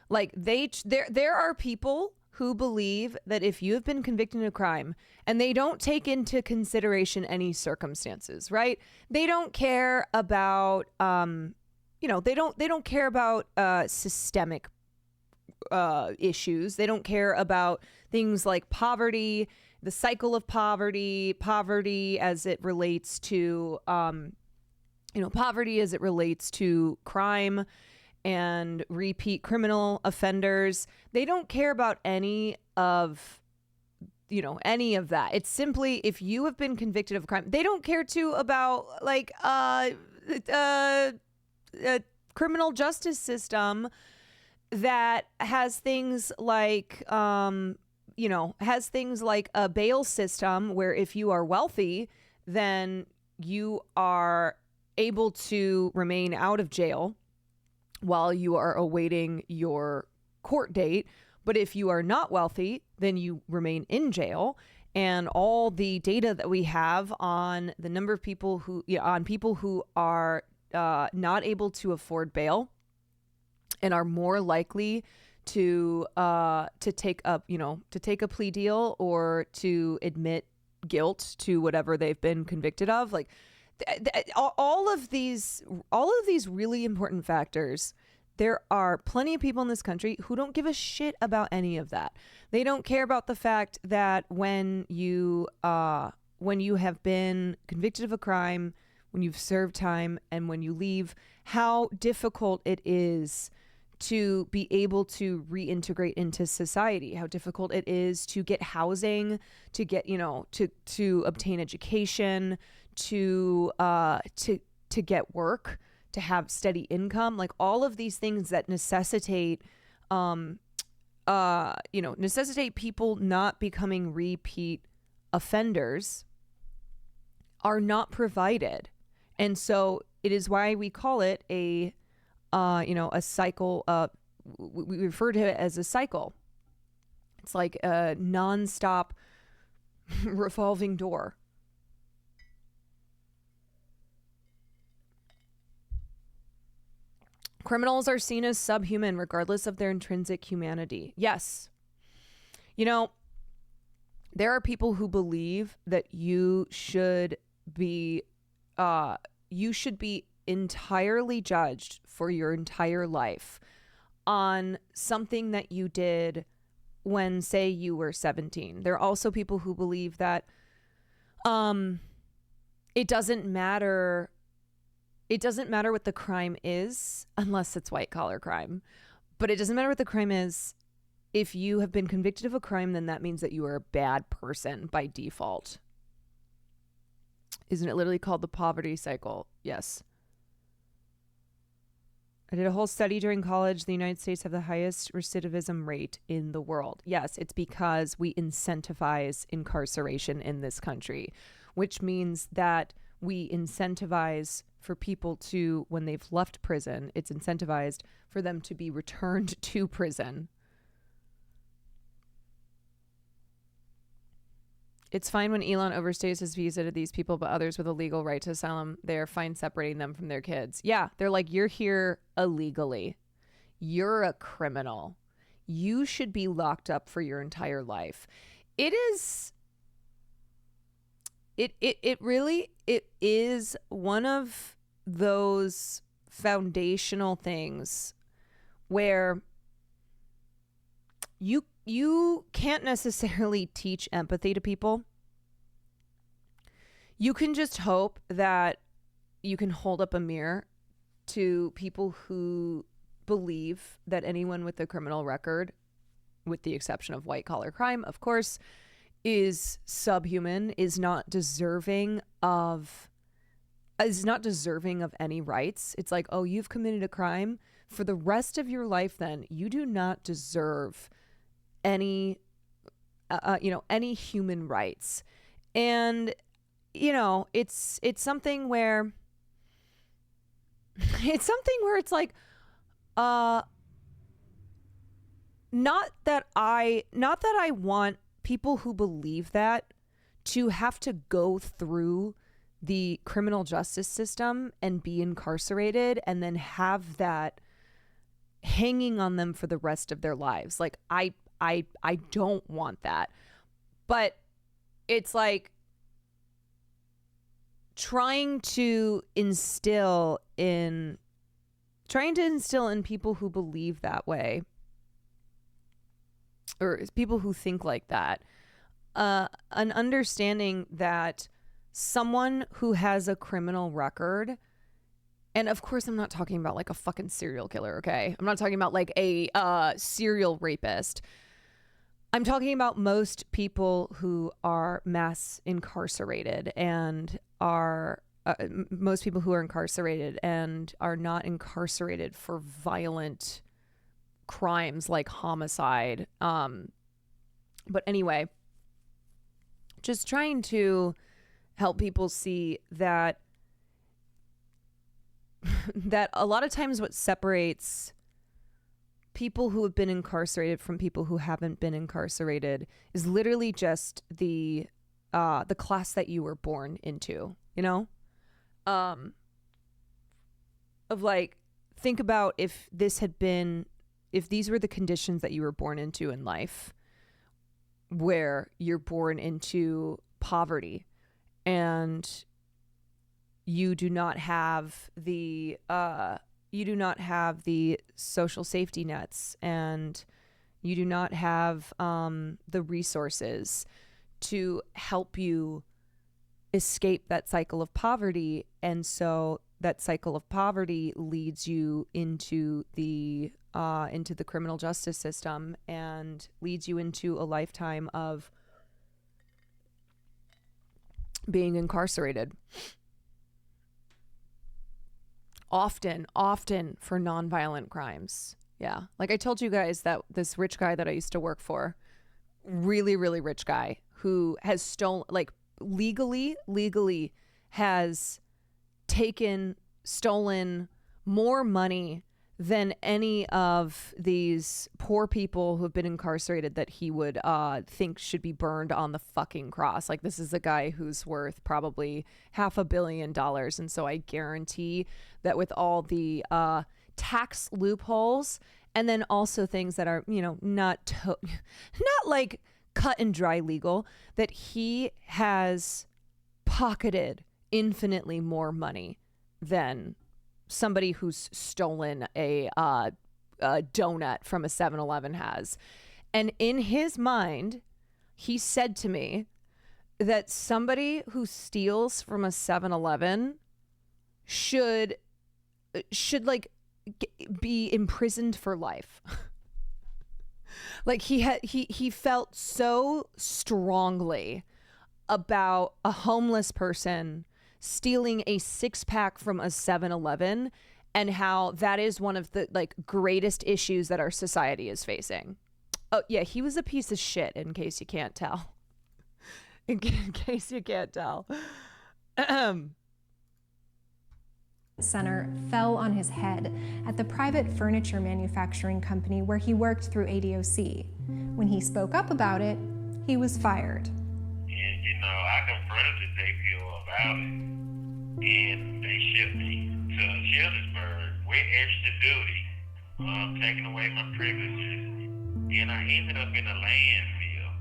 [SPEAKER 1] Like there are people who believe that if you have been convicted of a crime and they don't take into consideration any circumstances, right? They don't care about they don't care about systemic issues. They don't care about things like poverty, the cycle of poverty as it relates to poverty as it relates to crime and repeat criminal offenders. They don't care about any of that. It's simply if you have been convicted of a crime. They don't care too about like criminal justice system that has things like has things like a bail system where if you are wealthy, then you are able to remain out of jail while you are awaiting your court date. But if you are not wealthy, then you remain in jail. And all the data that we have on the number of people who are not able to afford bail and are more likely to take a plea deal or to admit guilt to whatever they've been convicted of, like all of these really important factors. There are plenty of people in this country who don't give a shit about any of that. They don't care about the fact that when you have been convicted of a crime, when you've served time, and when you leave, how difficult it is to be able to reintegrate into society, how difficult it is to get housing, to get, to obtain education, to get work, to have steady income, like all of these things that necessitate people not becoming repeat offenders are not provided. And so it is why we call it a cycle. We refer to it as a cycle. It's like a nonstop revolving door. Criminals are seen as subhuman regardless of their intrinsic humanity. Yes. There are people who believe that you should be entirely judged for your entire life on something that you did when, say, you were 17. There are also people who believe that it doesn't matter what the crime is unless it's white collar crime. But it doesn't matter what the crime is. If you have been convicted of a crime, then that means that you are a bad person by default. Isn't it literally called the poverty cycle? Yes. I did a whole study during college. The United States have the highest recidivism rate in the world. Yes, it's because we incentivize incarceration in this country, which means that we incentivize for people to, when they've left prison, it's incentivized for them to be returned to prison. It's fine when Elon overstays his visa to these people, but others with a legal right to asylum, they are fine separating them from their kids. Yeah, they're like, you're here illegally. You're a criminal. You should be locked up for your entire life. It is one of those foundational things where you can't necessarily teach empathy to people. You can just hope that you can hold up a mirror to people who believe that anyone with a criminal record, with the exception of white collar crime, of course, is subhuman, is not deserving of any rights. It's like, oh, you've committed a crime. For the rest of your life, then you do not deserve any any human rights. And it's something where it's like, not that I want people who believe that to have to go through the criminal justice system and be incarcerated and then have that hanging on them for the rest of their lives. Like, I don't want that. But it's like trying to instill in people who believe that way, or people who think like that, an understanding that someone who has a criminal record, and of course I'm not talking about like a fucking serial killer, okay? I'm not talking about like a serial rapist. I'm talking about most people who are mass incarcerated and are most people who are incarcerated and are not incarcerated for violent crimes like homicide. But anyway, just trying to help people see that that a lot of times what separates people who have been incarcerated from people who haven't been incarcerated is literally just the class that you were born into, of like, think about if these were the conditions that you were born into in life, where you're born into poverty and you do not have the social safety nets, and you do not have the resources to help you escape that cycle of poverty. And so that cycle of poverty leads you into the criminal justice system and leads you into a lifetime of being incarcerated. Often for nonviolent crimes. Yeah. Like I told you guys that this rich guy that I used to work for, really, really rich guy who has stolen, like legally has stolen more money than any of these poor people who have been incarcerated that he would think should be burned on the fucking cross. Like, this is a guy who's worth probably $500 million. And so I guarantee that with all the tax loopholes, and then also things that are, not like cut and dry legal, that he has pocketed infinitely more money than somebody who's stolen a donut from a 7-Eleven has. And in his mind, he said to me that somebody who steals from a 7-Eleven should like be imprisoned for life. Like he felt so strongly about a homeless person stealing a 6-pack from a 7-Eleven, and how that is one of the like greatest issues that our society is facing. Oh yeah, he was a piece of shit, in case you can't tell. In case you can't tell.
[SPEAKER 5] Center fell on his head at the private furniture manufacturing company where he worked through ADOC. When he spoke up about it, he was fired.
[SPEAKER 8] And I confronted the JPO about it, and they shipped me to Childersburg with extra duty, taking away my privileges, and I ended up in a landfill.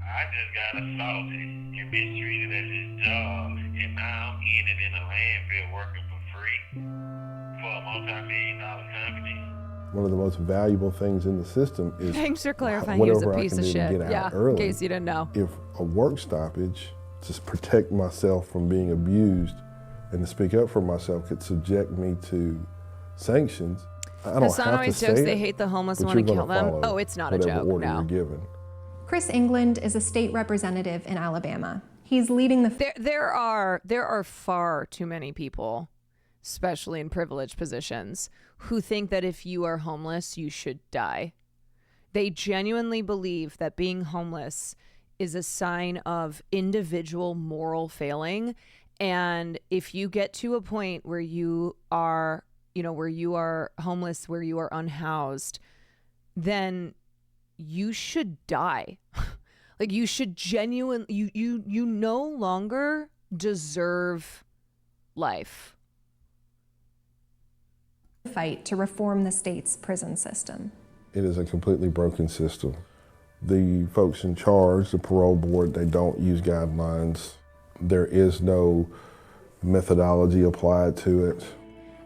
[SPEAKER 8] I just got assaulted and mistreated at this job, and now I'm in a landfill working for free for a multi-million-dollar company.
[SPEAKER 4] One of the most valuable things in the system is
[SPEAKER 1] thanks for clarifying he was a piece of shit.
[SPEAKER 4] Yeah,
[SPEAKER 1] in case you didn't know.
[SPEAKER 4] If a work stoppage to protect myself from being abused and to speak up for myself could subject me to sanctions. I don't
[SPEAKER 1] Hassan
[SPEAKER 4] have to
[SPEAKER 1] always
[SPEAKER 4] say
[SPEAKER 1] jokes
[SPEAKER 4] it,
[SPEAKER 1] they hate the homeless and
[SPEAKER 4] but
[SPEAKER 1] want to
[SPEAKER 4] you're
[SPEAKER 1] kill
[SPEAKER 4] gonna
[SPEAKER 1] them.
[SPEAKER 4] follow
[SPEAKER 1] Oh, it's not a
[SPEAKER 4] whatever
[SPEAKER 1] joke,
[SPEAKER 4] order
[SPEAKER 1] no.
[SPEAKER 4] you're given.
[SPEAKER 5] Chris England is a state representative in Alabama. He's leading the
[SPEAKER 1] There are far too many people, especially in privileged positions, who think that if you are homeless, you should die. They genuinely believe that being homeless is a sign of individual moral failing. And if you get to a point where you are, where you are homeless, where you are unhoused, then you should die. Like, you should genuinely, you no longer deserve life.
[SPEAKER 5] fight to reform the state's prison system.
[SPEAKER 4] It is a completely broken system. The folks in charge, the parole board, they don't use guidelines. There is no methodology applied to it.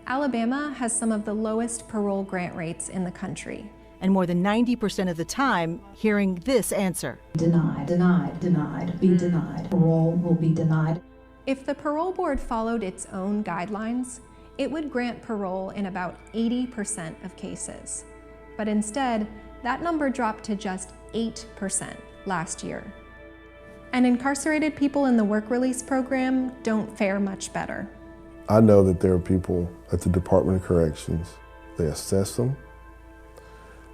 [SPEAKER 5] Alabama has some of the lowest parole grant rates in the country.
[SPEAKER 9] And more than 90% of the time, hearing this answer.
[SPEAKER 10] Denied, denied, denied, be denied. Parole will be denied.
[SPEAKER 5] If the parole board followed its own guidelines, it would grant parole in about 80% of cases. But instead, that number dropped to just 8% last year. And incarcerated people in the work release program don't fare much better.
[SPEAKER 4] I know that there are people at the Department of Corrections, they assess them,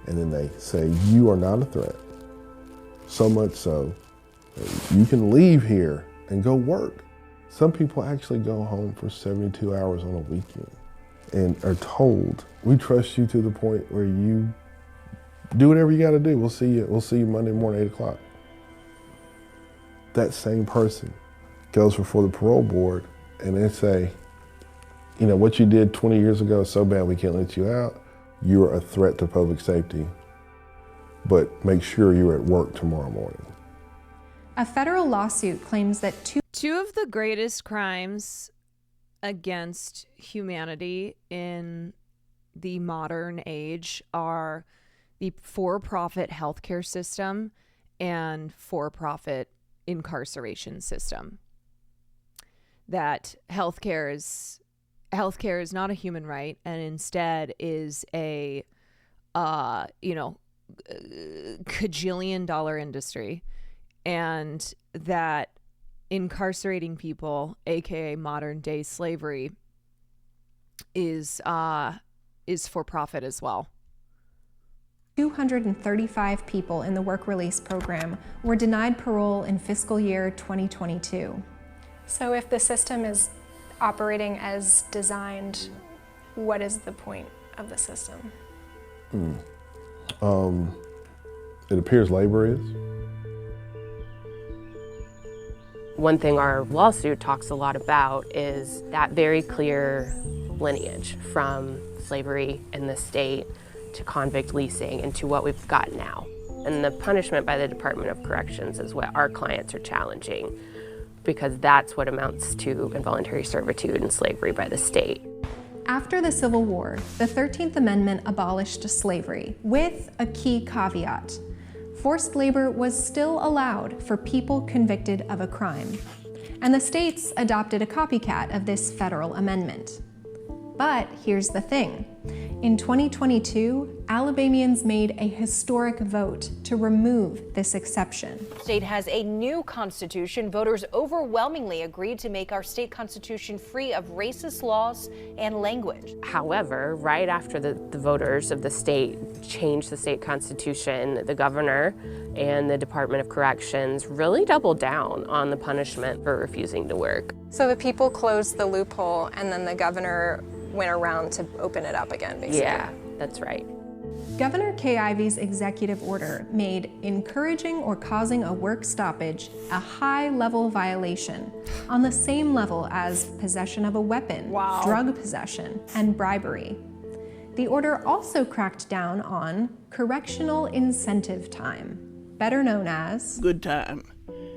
[SPEAKER 4] and then they say, you are not a threat. So much so, that you can leave here and go work. Some people actually go home for 72 hours on a weekend and are told, we trust you to the point where you do whatever you gotta do. We'll see you Monday morning, 8 o'clock. That same person goes before the parole board and they say, what you did 20 years ago is so bad we can't let you out. You are a threat to public safety, but make sure you're at work tomorrow morning.
[SPEAKER 5] A federal lawsuit claims that
[SPEAKER 1] two of the greatest crimes against humanity in the modern age are the for-profit healthcare system and for-profit incarceration system. That healthcare is not a human right, and instead is a $1 industry, and that incarcerating people, aka modern day slavery, is for profit as well.
[SPEAKER 5] 235 people in the work release program were denied parole in fiscal year 2022.
[SPEAKER 2] So if the system is operating as designed, what is the point of the system?
[SPEAKER 4] It appears labor is.
[SPEAKER 7] One thing our lawsuit talks a lot about is that very clear lineage from slavery in the state to convict leasing and to what we've got now. And the punishment by the Department of Corrections is what our clients are challenging, because that's what amounts to involuntary servitude and slavery by the state.
[SPEAKER 5] After the Civil War, the 13th Amendment abolished slavery with a key caveat. Forced labor was still allowed for people convicted of a crime, and the states adopted a copycat of this federal amendment. But here's the thing. In 2022, Alabamians made a historic vote to remove this exception.
[SPEAKER 11] The state has a new constitution. Voters overwhelmingly agreed to make our state constitution free of racist laws and language.
[SPEAKER 7] However, right after the voters of the state changed the state constitution, the governor and the Department of Corrections really doubled down on the punishment for refusing to work.
[SPEAKER 2] So the people closed the loophole and then the governor went around to open it up again, basically.
[SPEAKER 7] Yeah, that's right.
[SPEAKER 5] Governor Kay Ivey's executive order made encouraging or causing a work stoppage a high-level violation, on the same level as possession of a weapon, drug possession, and bribery. The order also cracked down on correctional incentive time, better known as
[SPEAKER 12] good time.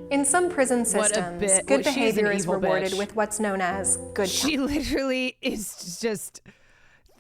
[SPEAKER 2] In some prison systems, good behavior is rewarded with what's known as good time.
[SPEAKER 1] She literally is just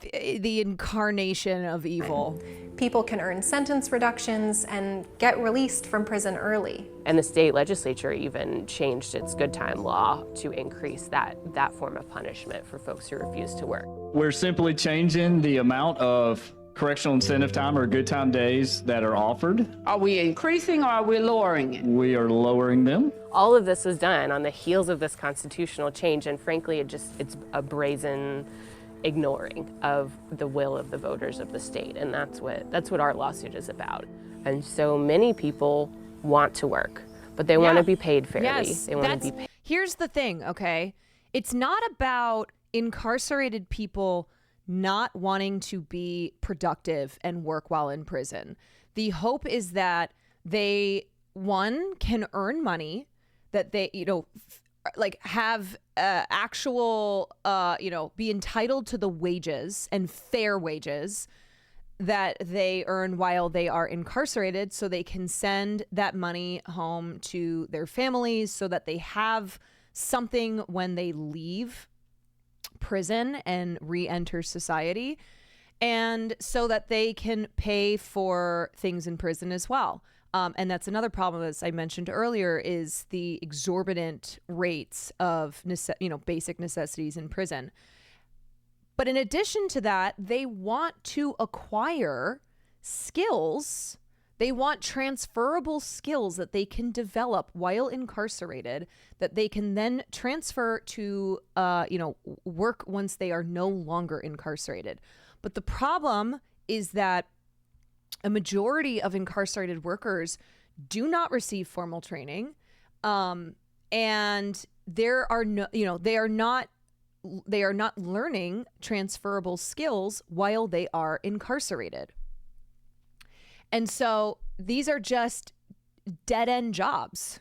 [SPEAKER 1] the incarnation of evil.
[SPEAKER 5] People can earn sentence reductions and get released from prison early.
[SPEAKER 7] And the state legislature even changed its good time law to increase that form of punishment for folks who refuse to work.
[SPEAKER 12] We're simply changing the amount of correctional incentive time or good time days that are offered.
[SPEAKER 13] Are we increasing or are we lowering it?
[SPEAKER 12] We are lowering them.
[SPEAKER 7] All of this was done on the heels of this constitutional change, and frankly, it's a brazen ignoring of the will of the voters of the state, and that's what our lawsuit is about. And so many people want to work, but they want to be paid fairly.
[SPEAKER 1] Yes,
[SPEAKER 7] they want to be paid.
[SPEAKER 1] Here's the thing, okay? It's not about incarcerated people not wanting to be productive and work while in prison. The hope is that they, one, can earn money, that they, like have actual, be entitled to the wages and fair wages that they earn while they are incarcerated, so they can send that money home to their families so that they have something when they leave prison and re-enter society, and so that they can pay for things in prison as well. And that's another problem, as I mentioned earlier, is the exorbitant rates of basic necessities in prison. But in addition to that, they want to acquire skills. They want transferable skills that they can develop while incarcerated, that they can then transfer to, work once they are no longer incarcerated. But the problem is that a majority of incarcerated workers do not receive formal training, and they are not learning transferable skills while they are incarcerated. And so these are just dead end jobs,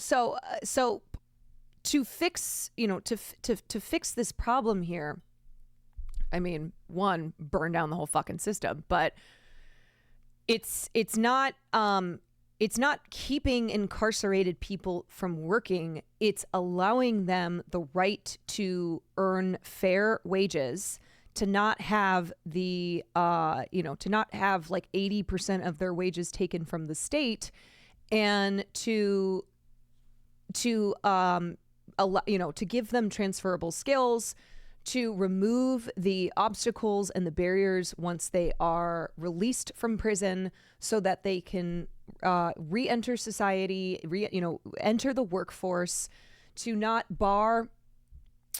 [SPEAKER 1] So to fix, to fix this problem here, I mean, one, burn down the whole fucking system, but it's not keeping incarcerated people from working. It's allowing them the right to earn fair wages, to not have the, to not have like 80% of their wages taken from the state, and to give them transferable skills, to remove the obstacles and the barriers once they are released from prison, so that they can re-enter society, enter the workforce, to not bar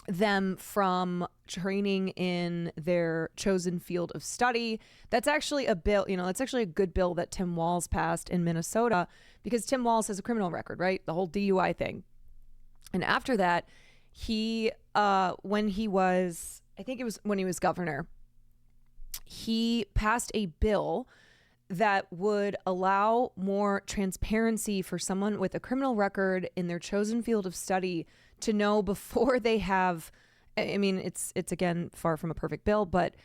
[SPEAKER 1] them from training in their chosen field of study. That's actually a bill, that's actually a good bill that Tim Walz passed in Minnesota, because Tim Walz has a criminal record, right? The whole DUI thing. And after that, he, when he was governor, he passed a bill that would allow more transparency for someone with a criminal record in their chosen field of study to know before they have, I mean, it's again far from a perfect bill, but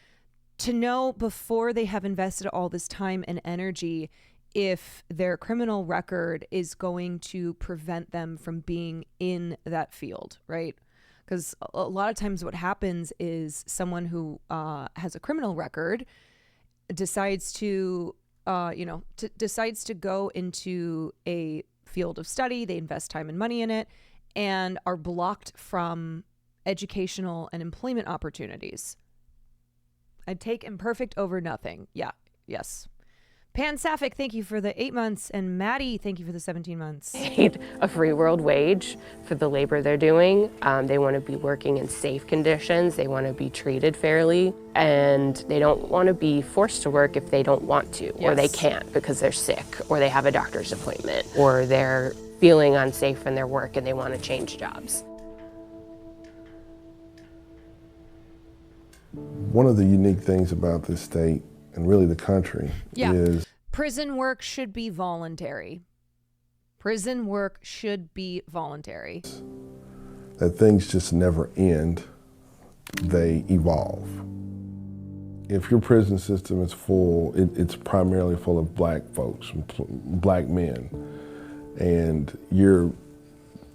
[SPEAKER 1] to know before they have invested all this time and energy if their criminal record is going to prevent them from being in that field, right? Because a lot of times what happens is someone who has a criminal record decides to go into a field of study. They invest time and money in it and are blocked from educational and employment opportunities. I'd take imperfect over nothing. Yeah. Yes. Pan Sapphic, thank you for the 8 months. And Maddie, thank you for the 17 months.
[SPEAKER 7] Paid a free world wage for the labor they're doing. They want to be working in safe conditions. They want to be treated fairly. And they don't want to be forced to work if they don't want to, or they can't because they're sick, or they have a doctor's appointment, or they're feeling unsafe in their work and they want to change jobs.
[SPEAKER 4] One of the unique things about this state, and really the country, is
[SPEAKER 1] prison work should be voluntary. Prison work should be voluntary.
[SPEAKER 4] That things just never end, they evolve. If your prison system is full, it's primarily full of black folks, black men, and you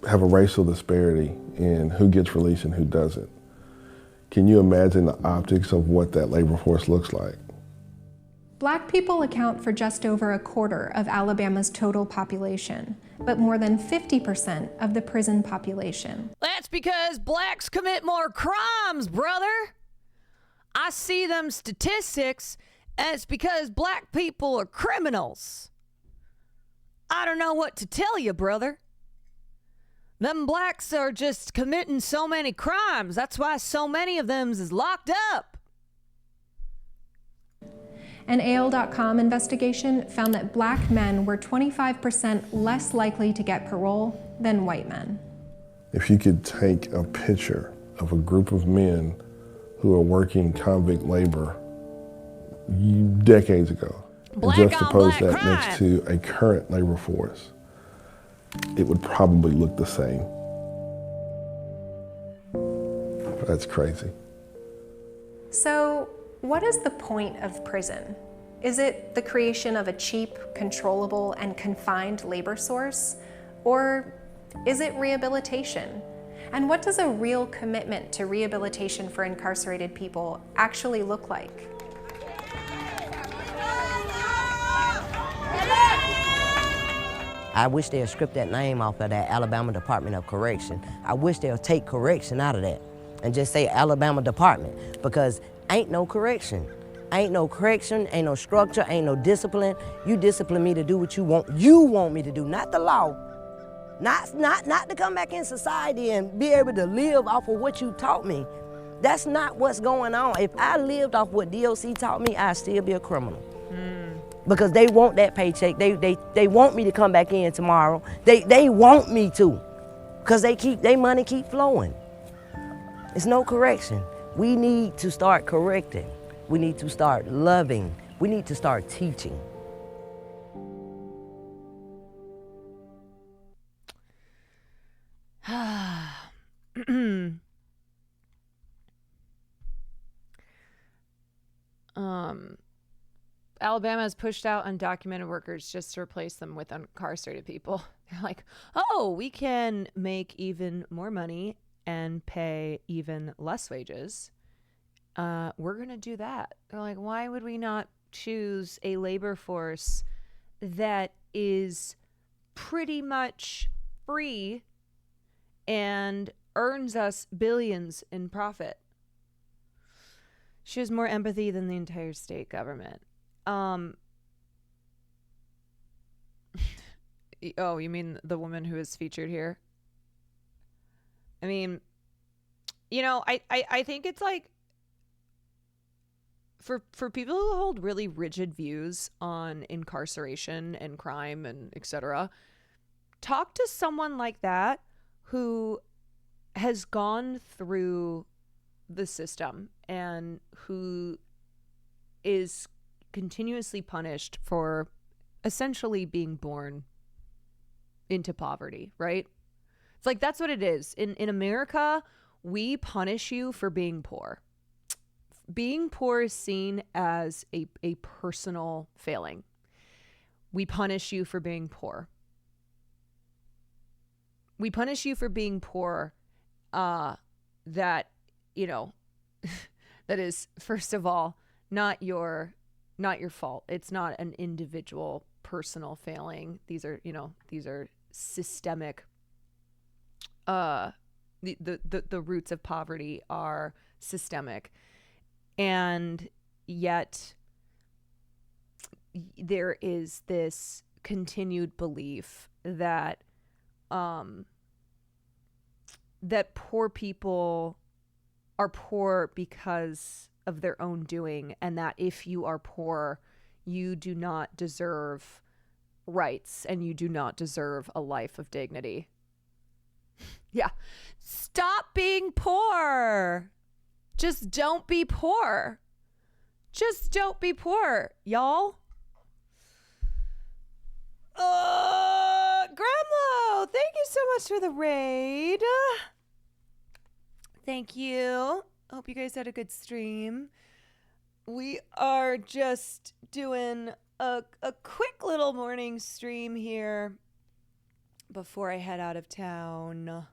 [SPEAKER 4] have a racial disparity in who gets released and who doesn't. Can you imagine the optics of what that labor force looks like?
[SPEAKER 5] Black people account for just over a quarter of Alabama's total population, but more than 50% of the prison population.
[SPEAKER 1] That's because blacks commit more crimes, brother. I see them statistics, and it's because black people are criminals. I don't know what to tell you, brother. Them blacks are just committing so many crimes. That's why so many of them is locked up.
[SPEAKER 5] An AL.com investigation found that black men were 25% less likely to get parole than white men.
[SPEAKER 4] If you could take a picture of a group of men who are working convict labor decades ago,
[SPEAKER 1] Black
[SPEAKER 4] and juxtapose
[SPEAKER 1] on black
[SPEAKER 4] that next to a current labor force, it would probably look the same. That's crazy.
[SPEAKER 2] So, what is the point of prison? Is it the creation of a cheap, controllable, and confined labor source? Or is it rehabilitation? And what does a real commitment to rehabilitation for incarcerated people actually look like?
[SPEAKER 3] I wish they'd strip that name off of that Alabama Department of Correction. I wish they'll take correction out of that and just say Alabama Department, because ain't no correction. Ain't no correction, ain't no structure, ain't no discipline. You discipline me to do what you want me to do, not the law. Not to come back in society and be able to live off of what you taught me. That's not what's going on. If I lived off what DOC taught me, I'd still be a criminal. Because they want that paycheck. They want me to come back in tomorrow. They want me to, because they money keep flowing. It's no correction. We need to start correcting. We need to start loving. We need to start teaching.
[SPEAKER 1] Alabama has pushed out undocumented workers just to replace them with incarcerated people. They're like, oh, we can make even more money and pay even less wages. We're going to do that. They're like, why would we not choose a labor force that is pretty much free and earns us billions in profit? She has more empathy than the entire state government. Oh, you mean the woman who is featured here? I mean, I think it's like, for people who hold really rigid views on incarceration and crime and etc., talk to someone like that who has gone through the system and who is continuously punished for essentially being born into poverty, right? It's like, that's what it is. In America, we punish you for being poor. Being poor is seen as a personal failing. We punish you for being poor. We punish you for being poor, that, that is, first of all, not your fault. It's not an individual personal failing. These are systemic. The roots of poverty are systemic. And yet there is this continued belief that that poor people are poor because of their own doing, and that if you are poor, you do not deserve rights and you do not deserve a life of dignity. Yeah. Stop being poor. Just don't be poor. Just don't be poor, y'all. Gremlo, thank you so much for the raid. Thank you. Hope you guys had a good stream. We are just doing a quick little morning stream here before I head out of town.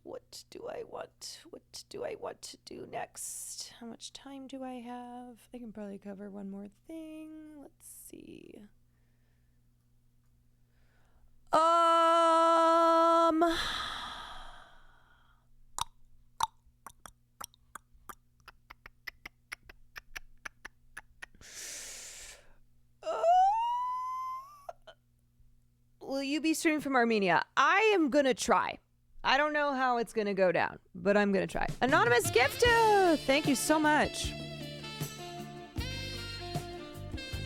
[SPEAKER 1] What do I want? What do I want to do next? How much time do I have? I can probably cover one more thing. Let's see. Will you be streaming from Armenia? I am gonna try. I don't know how it's gonna go down, but I'm gonna try. Anonymous gift, thank you so much.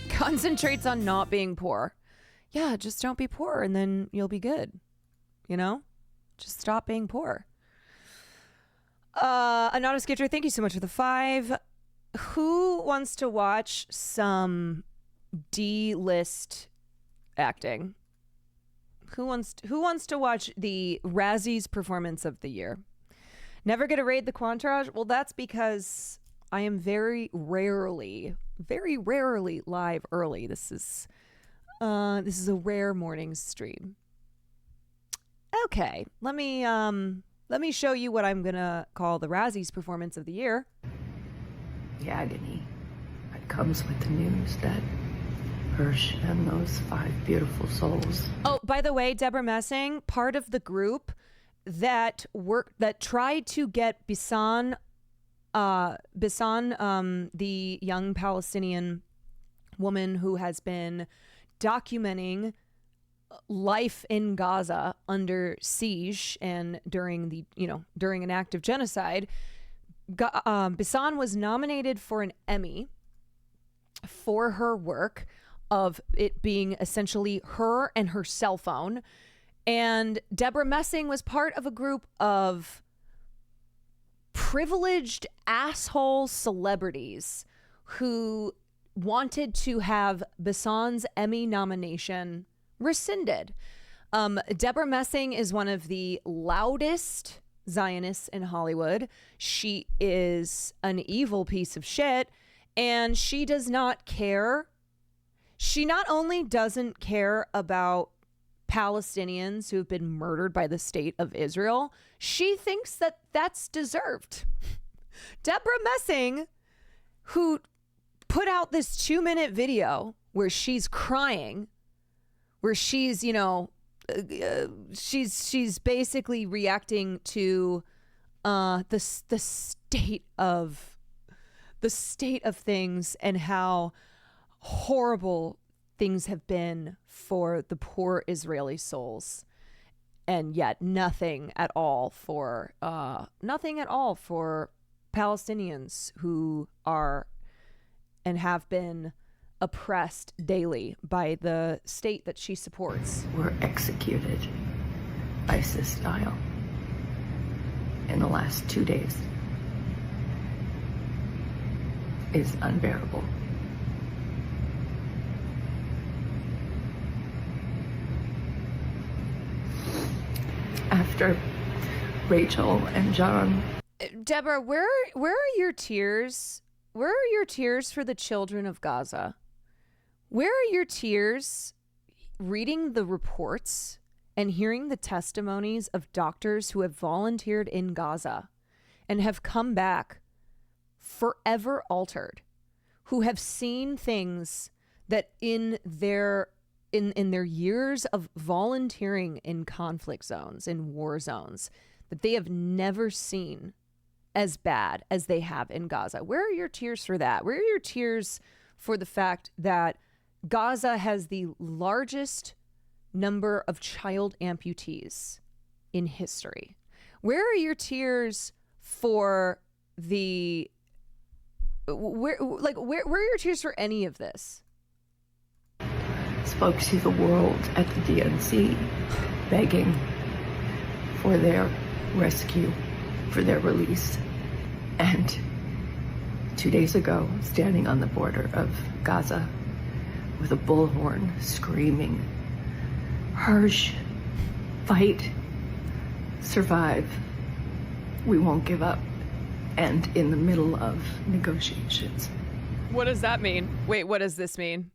[SPEAKER 1] Concentrates on not being poor. Yeah, just don't be poor and then you'll be good. You know? Just stop being poor. Anonymous gifter, thank you so much for the 5. Who wants to watch some D-list acting? Who wants to watch the Razzies performance of the year? Never gonna raid the Quantarage? Well, that's because I am very rarely live early. This is a rare morning stream. Okay, let me show you what I'm gonna call the Razzies performance of the year.
[SPEAKER 14] The agony that comes with the news that Hirsch and those 5 beautiful souls.
[SPEAKER 1] Oh, by the way, Deborah Messing, part of the group that tried to get Bissan, the young Palestinian woman who has been documenting life in Gaza under siege and during an act of genocide. Bissan was nominated for an Emmy for her work of it being essentially her and her cell phone. And Deborah Messing was part of a group of privileged asshole celebrities who wanted to have Bissan's Emmy nomination rescinded. Deborah Messing is one of the loudest Zionists in Hollywood. She is an evil piece of shit, and she does not care. She not only doesn't care about Palestinians who have been murdered by the state of Israel, she thinks that that's deserved. Deborah Messing, who put out this 2-minute video where she's crying, where she's, she's basically reacting to the state of things and how horrible things have been for the poor Israeli souls, and yet nothing at all for Palestinians who are and have been oppressed daily by the state that she supports.
[SPEAKER 14] Were executed ISIS style in the last 2 days is unbearable. After Rachel and John.
[SPEAKER 1] Deborah, where are your tears? Where are your tears for the children of Gaza? Where are your tears reading the reports and hearing the testimonies of doctors who have volunteered in Gaza and have come back forever altered, who have seen things that in their years of volunteering in conflict zones, in war zones, that they have never seen as bad as they have in Gaza? Where are your tears for that? Where are your tears for the fact that Gaza has the largest number of child amputees in history? Where are your tears for where are your tears for any of this?
[SPEAKER 14] Spoke to the world at the DNC, begging for their rescue, for their release. And 2 days ago, standing on the border of Gaza with a bullhorn screaming, "Hirsch, fight, survive, we won't give up," and in the middle of negotiations.
[SPEAKER 1] What does that mean? Wait, what does this mean?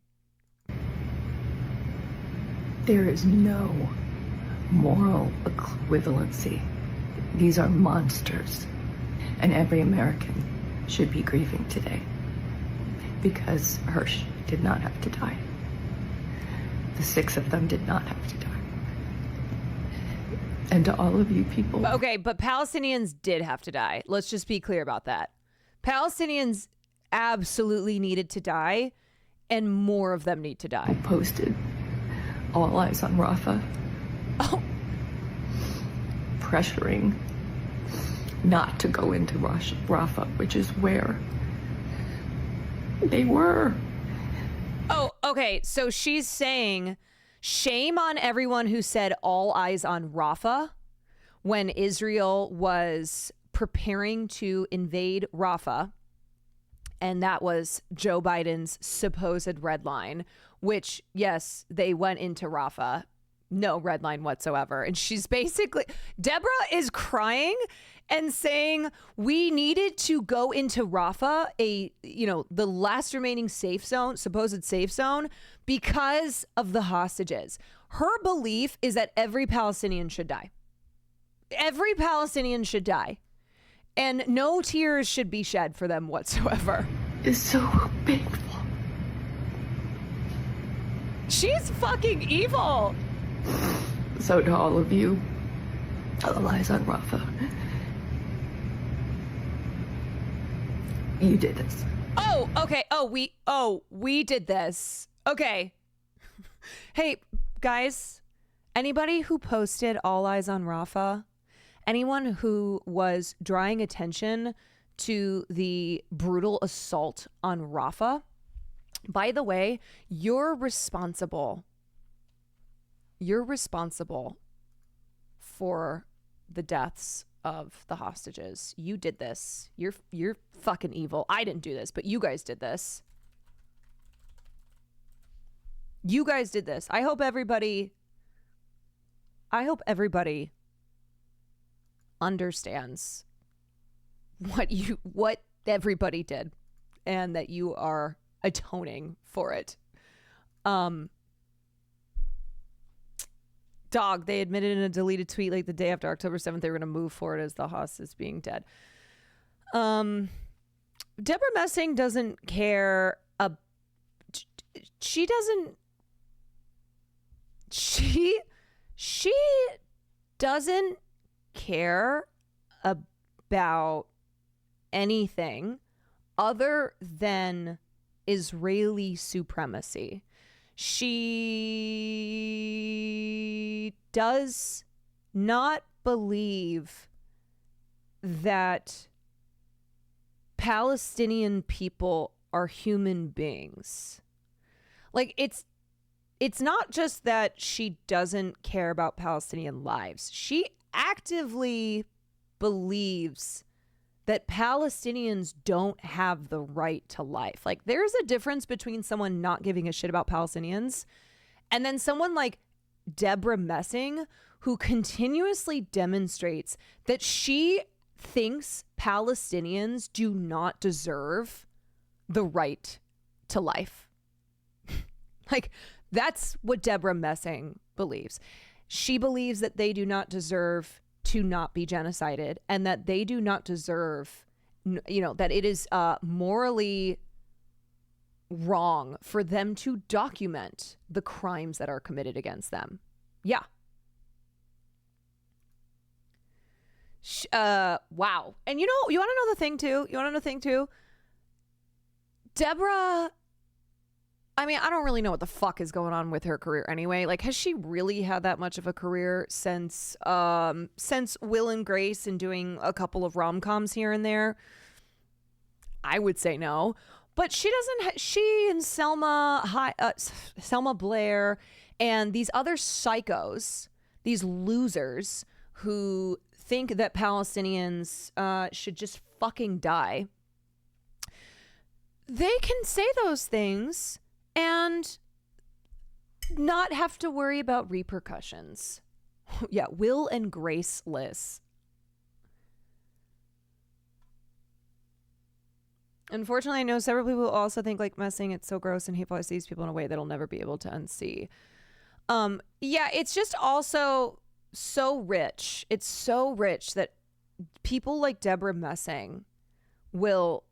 [SPEAKER 14] There is no moral equivalency. These are monsters. And every American should be grieving today because Hirsch did not have to die. The 6 of them did not have to die. And to all of you people.
[SPEAKER 1] Okay, but Palestinians did have to die. Let's just be clear about that. Palestinians absolutely needed to die, and more of them need to die.
[SPEAKER 14] Posted all eyes on Rafah.
[SPEAKER 1] Oh.
[SPEAKER 14] Pressuring not to go into Rafah, which is where they were.
[SPEAKER 1] Oh, okay. So she's saying shame on everyone who said all eyes on Rafah when Israel was preparing to invade Rafah. And that was Joe Biden's supposed red line, which, yes, they went into Rafah. No red line whatsoever. And she's basically, Deborah is crying and saying we needed to go into Rafah, the last remaining safe zone, supposed safe zone, because of the hostages. Her belief is that every Palestinian should die. Every Palestinian should die. And no tears should be shed for them whatsoever.
[SPEAKER 14] It's so painful.
[SPEAKER 1] She's fucking evil.
[SPEAKER 14] So to all of you, all eyes on Rafah. You did this.
[SPEAKER 1] Oh, okay. We did this. Okay. Hey, guys, anybody who posted all eyes on Rafah, anyone who was drawing attention to the brutal assault on Rafah, by the way, you're responsible. You're responsible for the deaths of the hostages. You did this. You're fucking evil. I didn't do this, but you guys did this. You guys did this. I hope everybody understands what everybody did and that you are atoning for it. Dog, they admitted in a deleted tweet like the day after October 7th they were going to move forward as the hostages being dead. Deborah Messing doesn't care. She doesn't care about anything other than Israeli supremacy. She does not believe that Palestinian people are human beings. Like, it's not just that she doesn't care about Palestinian lives. She actively believes that Palestinians don't have the right to life. Like, there's a difference between someone not giving a shit about Palestinians and then someone like Deborah Messing, who continuously demonstrates that she thinks Palestinians do not deserve the right to life. Like, that's what Deborah Messing believes. She believes that they do not deserve to not be genocided and that they do not deserve, that it is morally wrong for them to document the crimes that are committed against them. Yeah. Wow. And you want to know the thing too? Deborah, I mean, I don't really know what the fuck is going on with her career anyway. Like, has she really had that much of a career since Will and Grace and doing a couple of rom-coms here and there? I would say no. But she doesn't, she and Selma Blair and these other psychos, these losers who think that Palestinians should just fucking die. They can say those things and not have to worry about repercussions. Yeah, Will and Grace Liz. Unfortunately, I know several people also think like Messing, it's so gross and hateful. I see these people in a way that'll never be able to unsee. Yeah, it's just also so rich. It's so rich that people like Deborah Messing will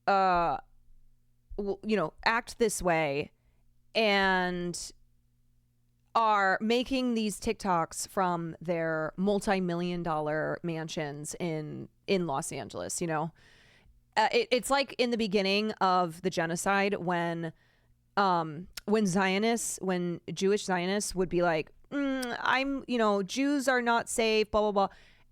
[SPEAKER 1] act this way and are making these TikToks from their multi-million-dollar mansions in Los Angeles. It's like in the beginning of the genocide when Jewish Zionists would be like, Jews are not safe, blah, blah, blah.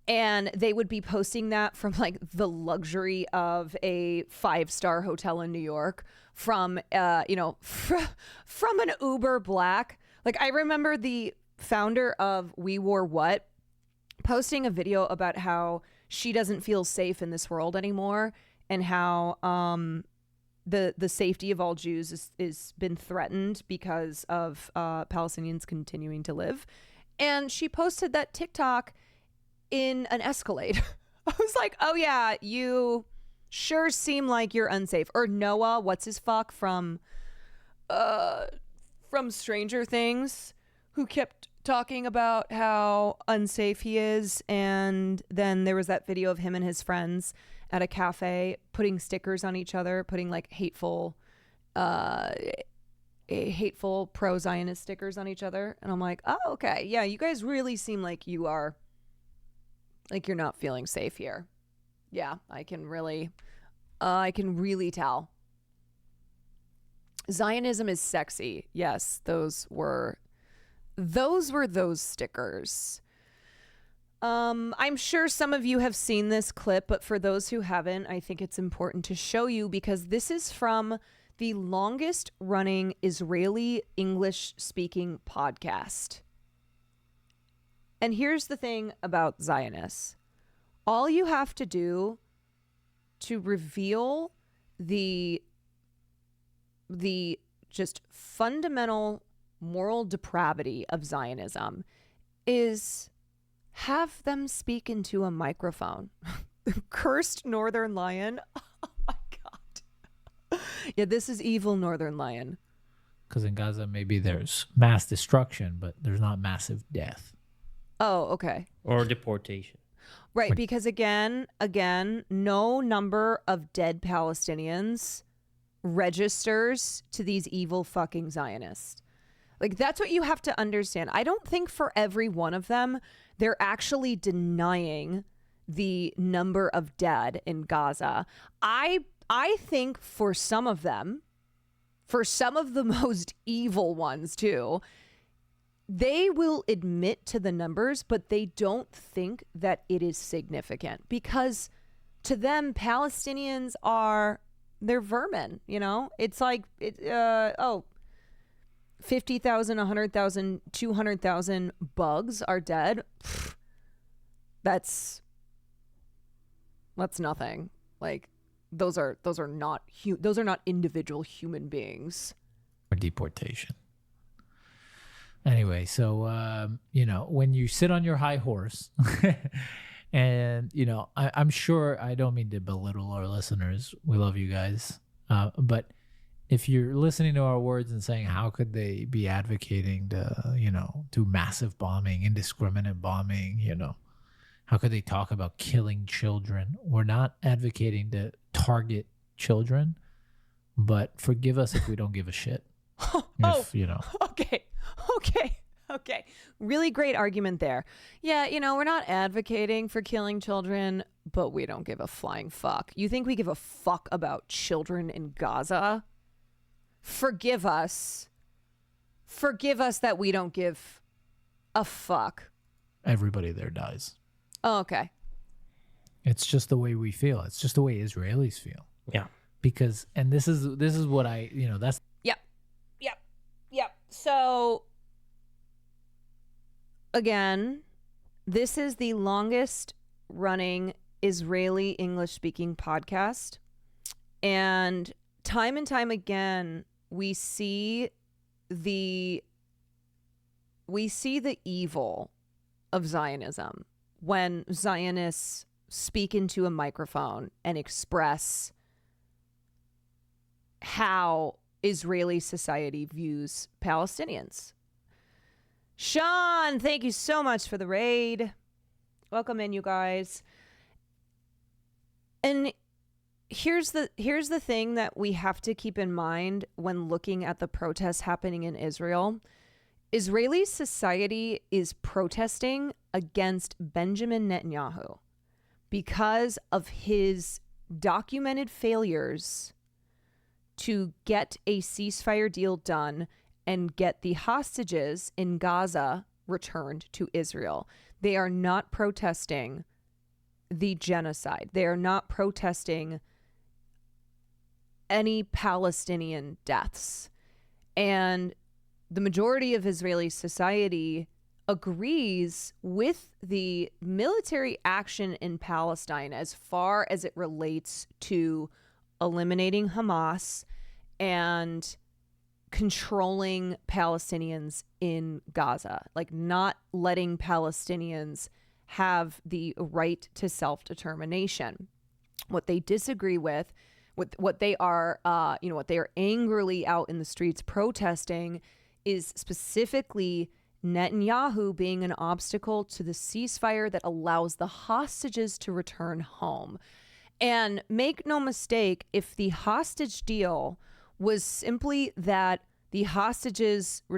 [SPEAKER 1] And they would be posting that from like the luxury of a 5-star hotel in New York from an Uber Black. Like, I remember the founder of We Wore What posting a video about how she doesn't feel safe in this world anymore, and how the safety of all Jews is been threatened because of Palestinians continuing to live. And she posted that TikTok in an Escalade. I was like, oh yeah, you sure seem like you're unsafe. Or Noah, what's his fuck from Stranger Things, who kept talking about how unsafe he is. And then there was that video of him and his friends at a cafe putting stickers on each other, putting like hateful pro-Zionist stickers on each other. And I'm like, oh, okay. Yeah, you guys really seem like you're not feeling safe here. Yeah, I can really tell. Zionism is sexy. Yes, those were those stickers. I'm sure some of you have seen this clip, but for those who haven't, I think it's important to show you because this is from the longest running Israeli English speaking podcast. And here's the thing about Zionists. All you have to do to reveal the just fundamental moral depravity of Zionism is have them speak into a microphone. Cursed Northern Lion. Oh my God. Yeah, this is evil Northern Lion.
[SPEAKER 15] Because in Gaza, maybe there's mass destruction, but there's not massive death.
[SPEAKER 1] Oh, okay.
[SPEAKER 16] Or deportation.
[SPEAKER 1] Right, because again, no number of dead Palestinians registers to these evil fucking Zionists. Like, that's what you have to understand. I don't think for every one of them, they're actually denying the number of dead in Gaza. I think for some of them, for some of the most evil ones too, they will admit to the numbers, but they don't think that it is significant because to them, Palestinians they're vermin, It's like, 50,000, 100,000, 200,000 bugs are dead. Pfft, that's nothing. Like, those are not individual human beings.
[SPEAKER 15] Or deportation. Anyway, so when you sit on your high horse, and I'm sure, I don't mean to belittle our listeners. We love you guys, but if you're listening to our words and saying, how could they be advocating to, do massive bombing, indiscriminate bombing, how could they talk about killing children? We're not advocating to target children, but forgive us if we don't give a shit.
[SPEAKER 1] Okay. Really great argument there. Yeah, we're not advocating for killing children, but we don't give a flying fuck. You think we give a fuck about children in Gaza? Forgive us that we don't give a fuck.
[SPEAKER 15] Everybody there dies.
[SPEAKER 1] Oh, okay.
[SPEAKER 15] It's just the way we feel. It's just the way Israelis feel.
[SPEAKER 16] Yeah.
[SPEAKER 15] Because, and this is what that's.
[SPEAKER 1] Yep. So, again, this is the longest running Israeli English speaking podcast. And time again, we see the evil of Zionism when Zionists speak into a microphone and express how Israeli society views Palestinians. Sean, thank you so much for the raid. Welcome in, you guys. And here's the thing that we have to keep in mind when looking at the protests happening in Israel. Israeli society is protesting against Benjamin Netanyahu because of his documented failures to get a ceasefire deal done and get the hostages in Gaza returned to Israel. They are not protesting the genocide. They are not protesting any Palestinian deaths. And the majority of Israeli society agrees with the military action in Palestine as far as it relates to eliminating Hamas and controlling Palestinians in Gaza, like not letting Palestinians have the right to self-determination. What they disagree with what they are, what they are angrily out in the streets protesting is specifically Netanyahu being an obstacle to the ceasefire that allows the hostages to return home. And make no mistake, if the hostage deal was simply that the hostages are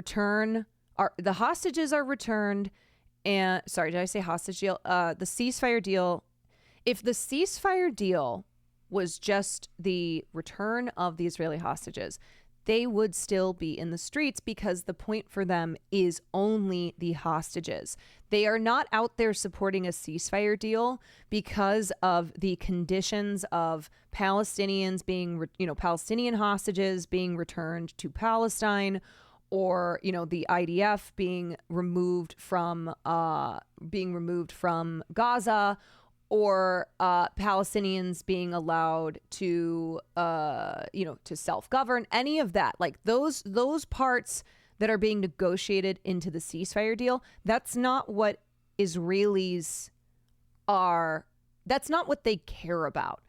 [SPEAKER 1] returned, and sorry, did I say hostage deal? The ceasefire deal. If the ceasefire deal was just the return of the Israeli hostages, they would still be in the streets because the point for them is only the hostages. They are not out there supporting a ceasefire deal because of the conditions of Palestinians being, Palestinian hostages being returned to Palestine, or, the IDF being removed from Gaza, or Palestinians being allowed to, to self-govern, any of that. Like those parts that are being negotiated into the ceasefire deal, that's not what Israelis are, that's not what they care about.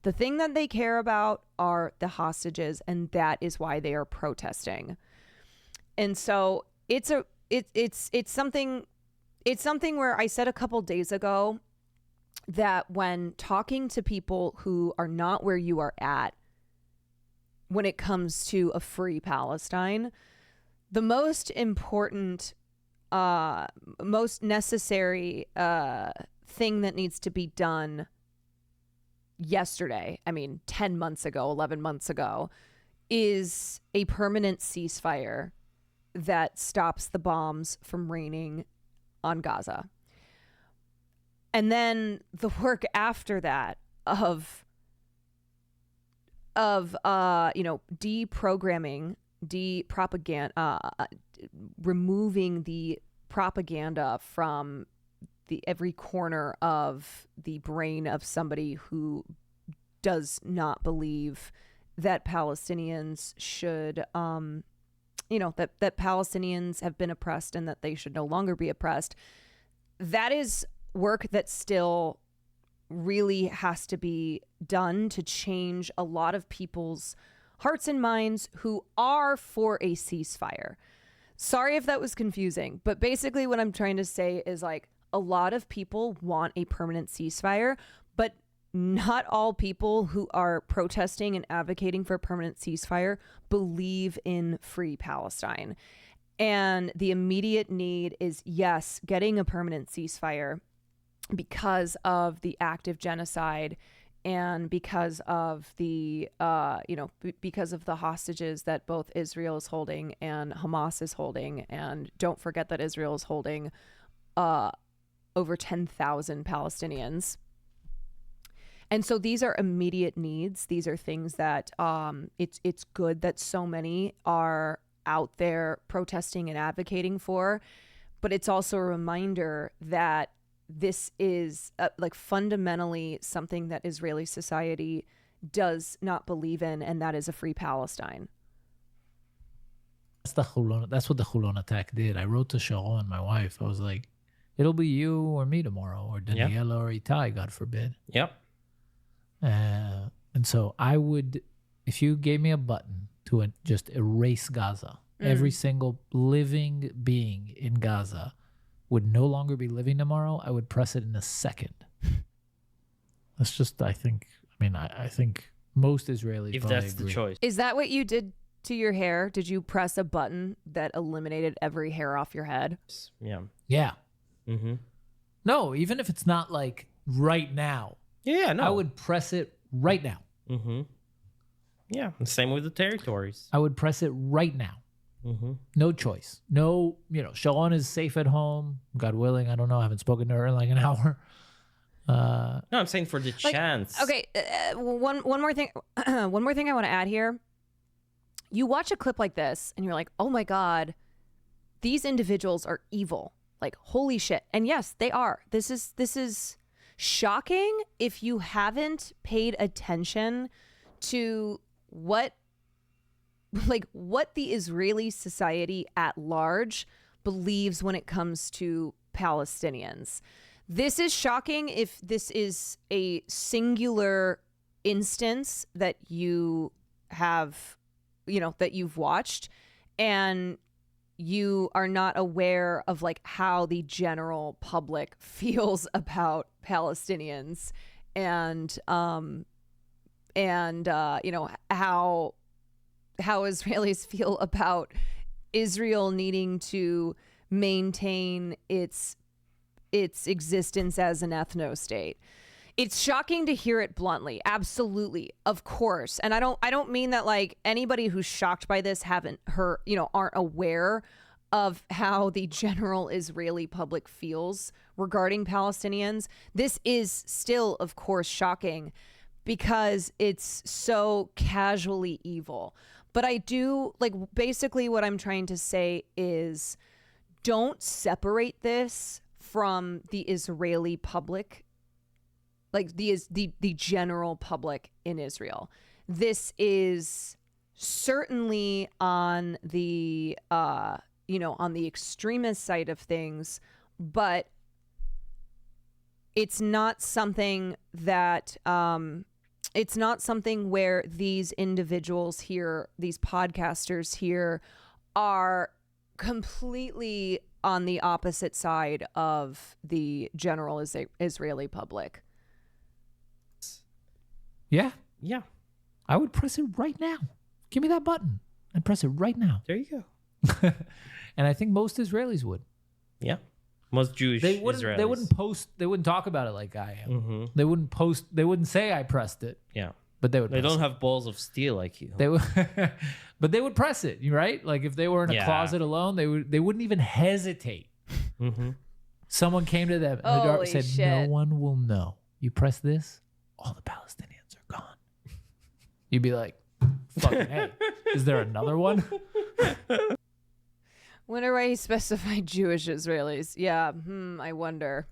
[SPEAKER 1] The thing that they care about are the hostages, and that is why they are protesting. And so it's something where I said a couple days ago that when talking to people who are not where you are at when it comes to a free Palestine, the most important, most necessary thing that needs to be done yesterday, 10 months ago, 11 months ago, is a permanent ceasefire that stops the bombs from raining on Gaza. And then the work after that of deprogramming, removing the propaganda from every corner of the brain of somebody who does not believe that Palestinians should, that Palestinians have been oppressed and that they should no longer be oppressed. That is work that still really has to be done to change a lot of people's hearts and minds who are for a ceasefire. Sorry if that was confusing, but basically what I'm trying to say is like a lot of people want a permanent ceasefire, but not all people who are protesting and advocating for a permanent ceasefire believe in free Palestine. And the immediate need is, yes, getting a permanent ceasefire because of the active genocide and because of the, because of the hostages that both Israel is holding and Hamas is holding. And don't forget that Israel is holding over 10,000 Palestinians. And so these are immediate needs. These are things that it's good that so many are out there protesting and advocating for. But it's also a reminder that this is fundamentally something that Israeli society does not believe in, and that is a free Palestine.
[SPEAKER 15] That's what the Hulon attack did. I wrote to Sharon, my wife. I was like, it'll be you or me tomorrow, or Daniela or Itai, God forbid.
[SPEAKER 16] Yep.
[SPEAKER 15] And so I would, if you gave me a button to just erase Gaza, every single living being in Gaza would no longer be living tomorrow, I would press it in a second. That's just, I think most Israelis
[SPEAKER 16] If
[SPEAKER 15] probably
[SPEAKER 16] that's the
[SPEAKER 15] agree.
[SPEAKER 16] choice.
[SPEAKER 1] Is that what you did to your hair? Did you press a button that eliminated every hair off your head?
[SPEAKER 16] Yeah.
[SPEAKER 15] Yeah.
[SPEAKER 16] Mm-hmm.
[SPEAKER 15] No, even if it's not like right now.
[SPEAKER 16] Yeah, no.
[SPEAKER 15] I would press it right now.
[SPEAKER 16] Mm-hmm. Yeah, and same with the territories.
[SPEAKER 15] I would press it right now.
[SPEAKER 16] Mm-hmm.
[SPEAKER 15] No choice. No, Shalon is safe at home. God willing. I don't know. I haven't spoken to her in like an hour.
[SPEAKER 16] No, I'm saying for the chance.
[SPEAKER 1] Okay, one more thing. One more thing I want to add here. You watch a clip like this and you're like, oh my God, these individuals are evil. Like, holy shit. And yes, they are. This is shocking if you haven't paid attention to what the Israeli society at large believes when it comes to Palestinians. This is shocking if this is a singular instance that you have, that you've watched, and you are not aware of like how the general public feels about Palestinians and how Israelis feel about Israel needing to maintain its existence as an ethno-state. It's shocking to hear it bluntly. Absolutely. Of course. And I don't mean that like anybody who's shocked by this aren't aware of how the general Israeli public feels regarding Palestinians. This is still, of course, shocking because it's so casually evil. But I do, like, basically what I'm trying to say is don't separate this from the Israeli public, like the general public in Israel. This is certainly on the on the extremist side of things, but it's not something that it's not something where these individuals here, these podcasters here, are completely on the opposite side of the general Israeli public.
[SPEAKER 15] Yeah.
[SPEAKER 16] Yeah.
[SPEAKER 15] I would press it right now. Give me that button and press it right now.
[SPEAKER 16] There you go.
[SPEAKER 15] And I think most Israelis would.
[SPEAKER 16] Yeah. Most Jewish Israelis.
[SPEAKER 15] They wouldn't post. They wouldn't talk about it like I am.
[SPEAKER 16] Mm-hmm.
[SPEAKER 15] They wouldn't post. They wouldn't say I pressed it.
[SPEAKER 16] Yeah.
[SPEAKER 15] But they would.
[SPEAKER 16] They
[SPEAKER 15] press
[SPEAKER 16] don't
[SPEAKER 15] it.
[SPEAKER 16] have balls of steel like you.
[SPEAKER 15] They would, but they would press it, right? Like if they were in a closet alone, they wouldn't even hesitate.
[SPEAKER 16] Mm-hmm.
[SPEAKER 15] Someone came to them and the dark said, "No one will know. You press this, all the Palestinians are gone." You'd be like, "Fucking hey, is there another one?"
[SPEAKER 1] Wonder why he specified Jewish Israelis. Yeah, I wonder.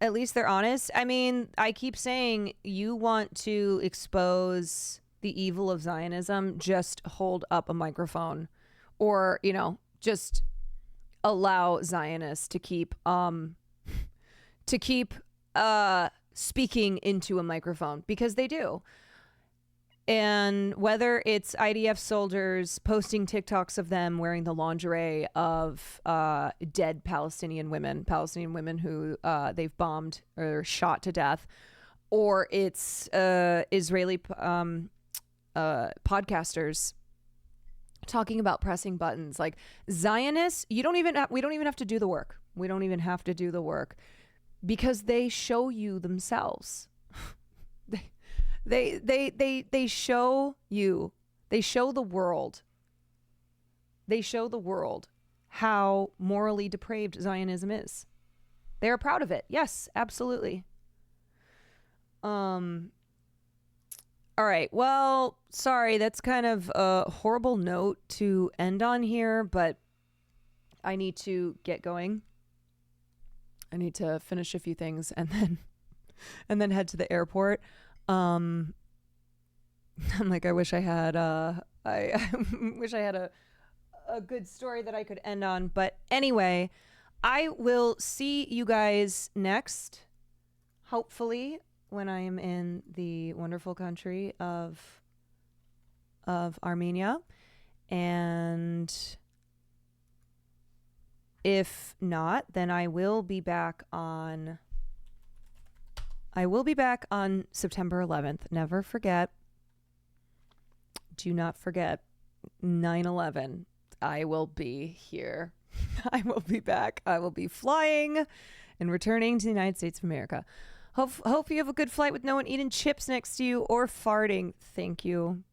[SPEAKER 1] At least they're honest. I mean, I keep saying you want to expose the evil of Zionism, just hold up a microphone or, just allow Zionists to keep speaking into a microphone, because they do. And whether it's IDF soldiers posting TikToks of them wearing the lingerie of dead Palestinian women who they've bombed or shot to death, or it's Israeli podcasters talking about pressing buttons, like Zionists, we don't even have to do the work. We don't even have to do the work because they show you themselves. They show you, they show the world how morally depraved Zionism is. They are proud of it. Yes, absolutely. All right. Well, sorry, that's kind of a horrible note to end on here, but I need to get going. I need to finish a few things and then head to the airport. I'm like, I wish I had I wish I had a good story that I could end on. But anyway, I will see you guys next, hopefully, when I am in the wonderful country of of Armenia. And if not, then I will be back on September 11th. Never forget. Do not forget 9/11. I will be here. I will be back. I will be flying and returning to the United States of America. Hope you have a good flight with no one eating chips next to you or farting. Thank you.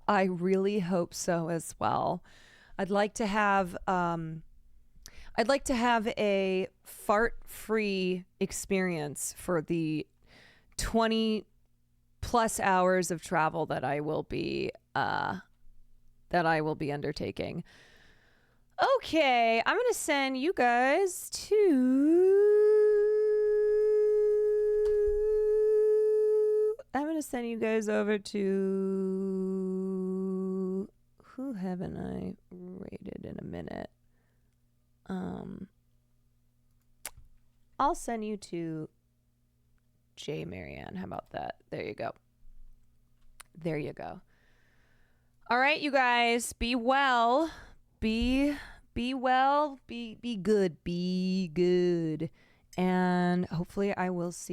[SPEAKER 1] I really hope so as well. I'd like to have a fart-free experience for the 20 plus hours of travel that I will be undertaking. Okay, I'm gonna send you guys over to, who haven't I rated in a minute? I'll send you to J. Marianne. How about that? There you go. There you go. All right, you guys, be well. Be well. Be good. Be good. And hopefully I will see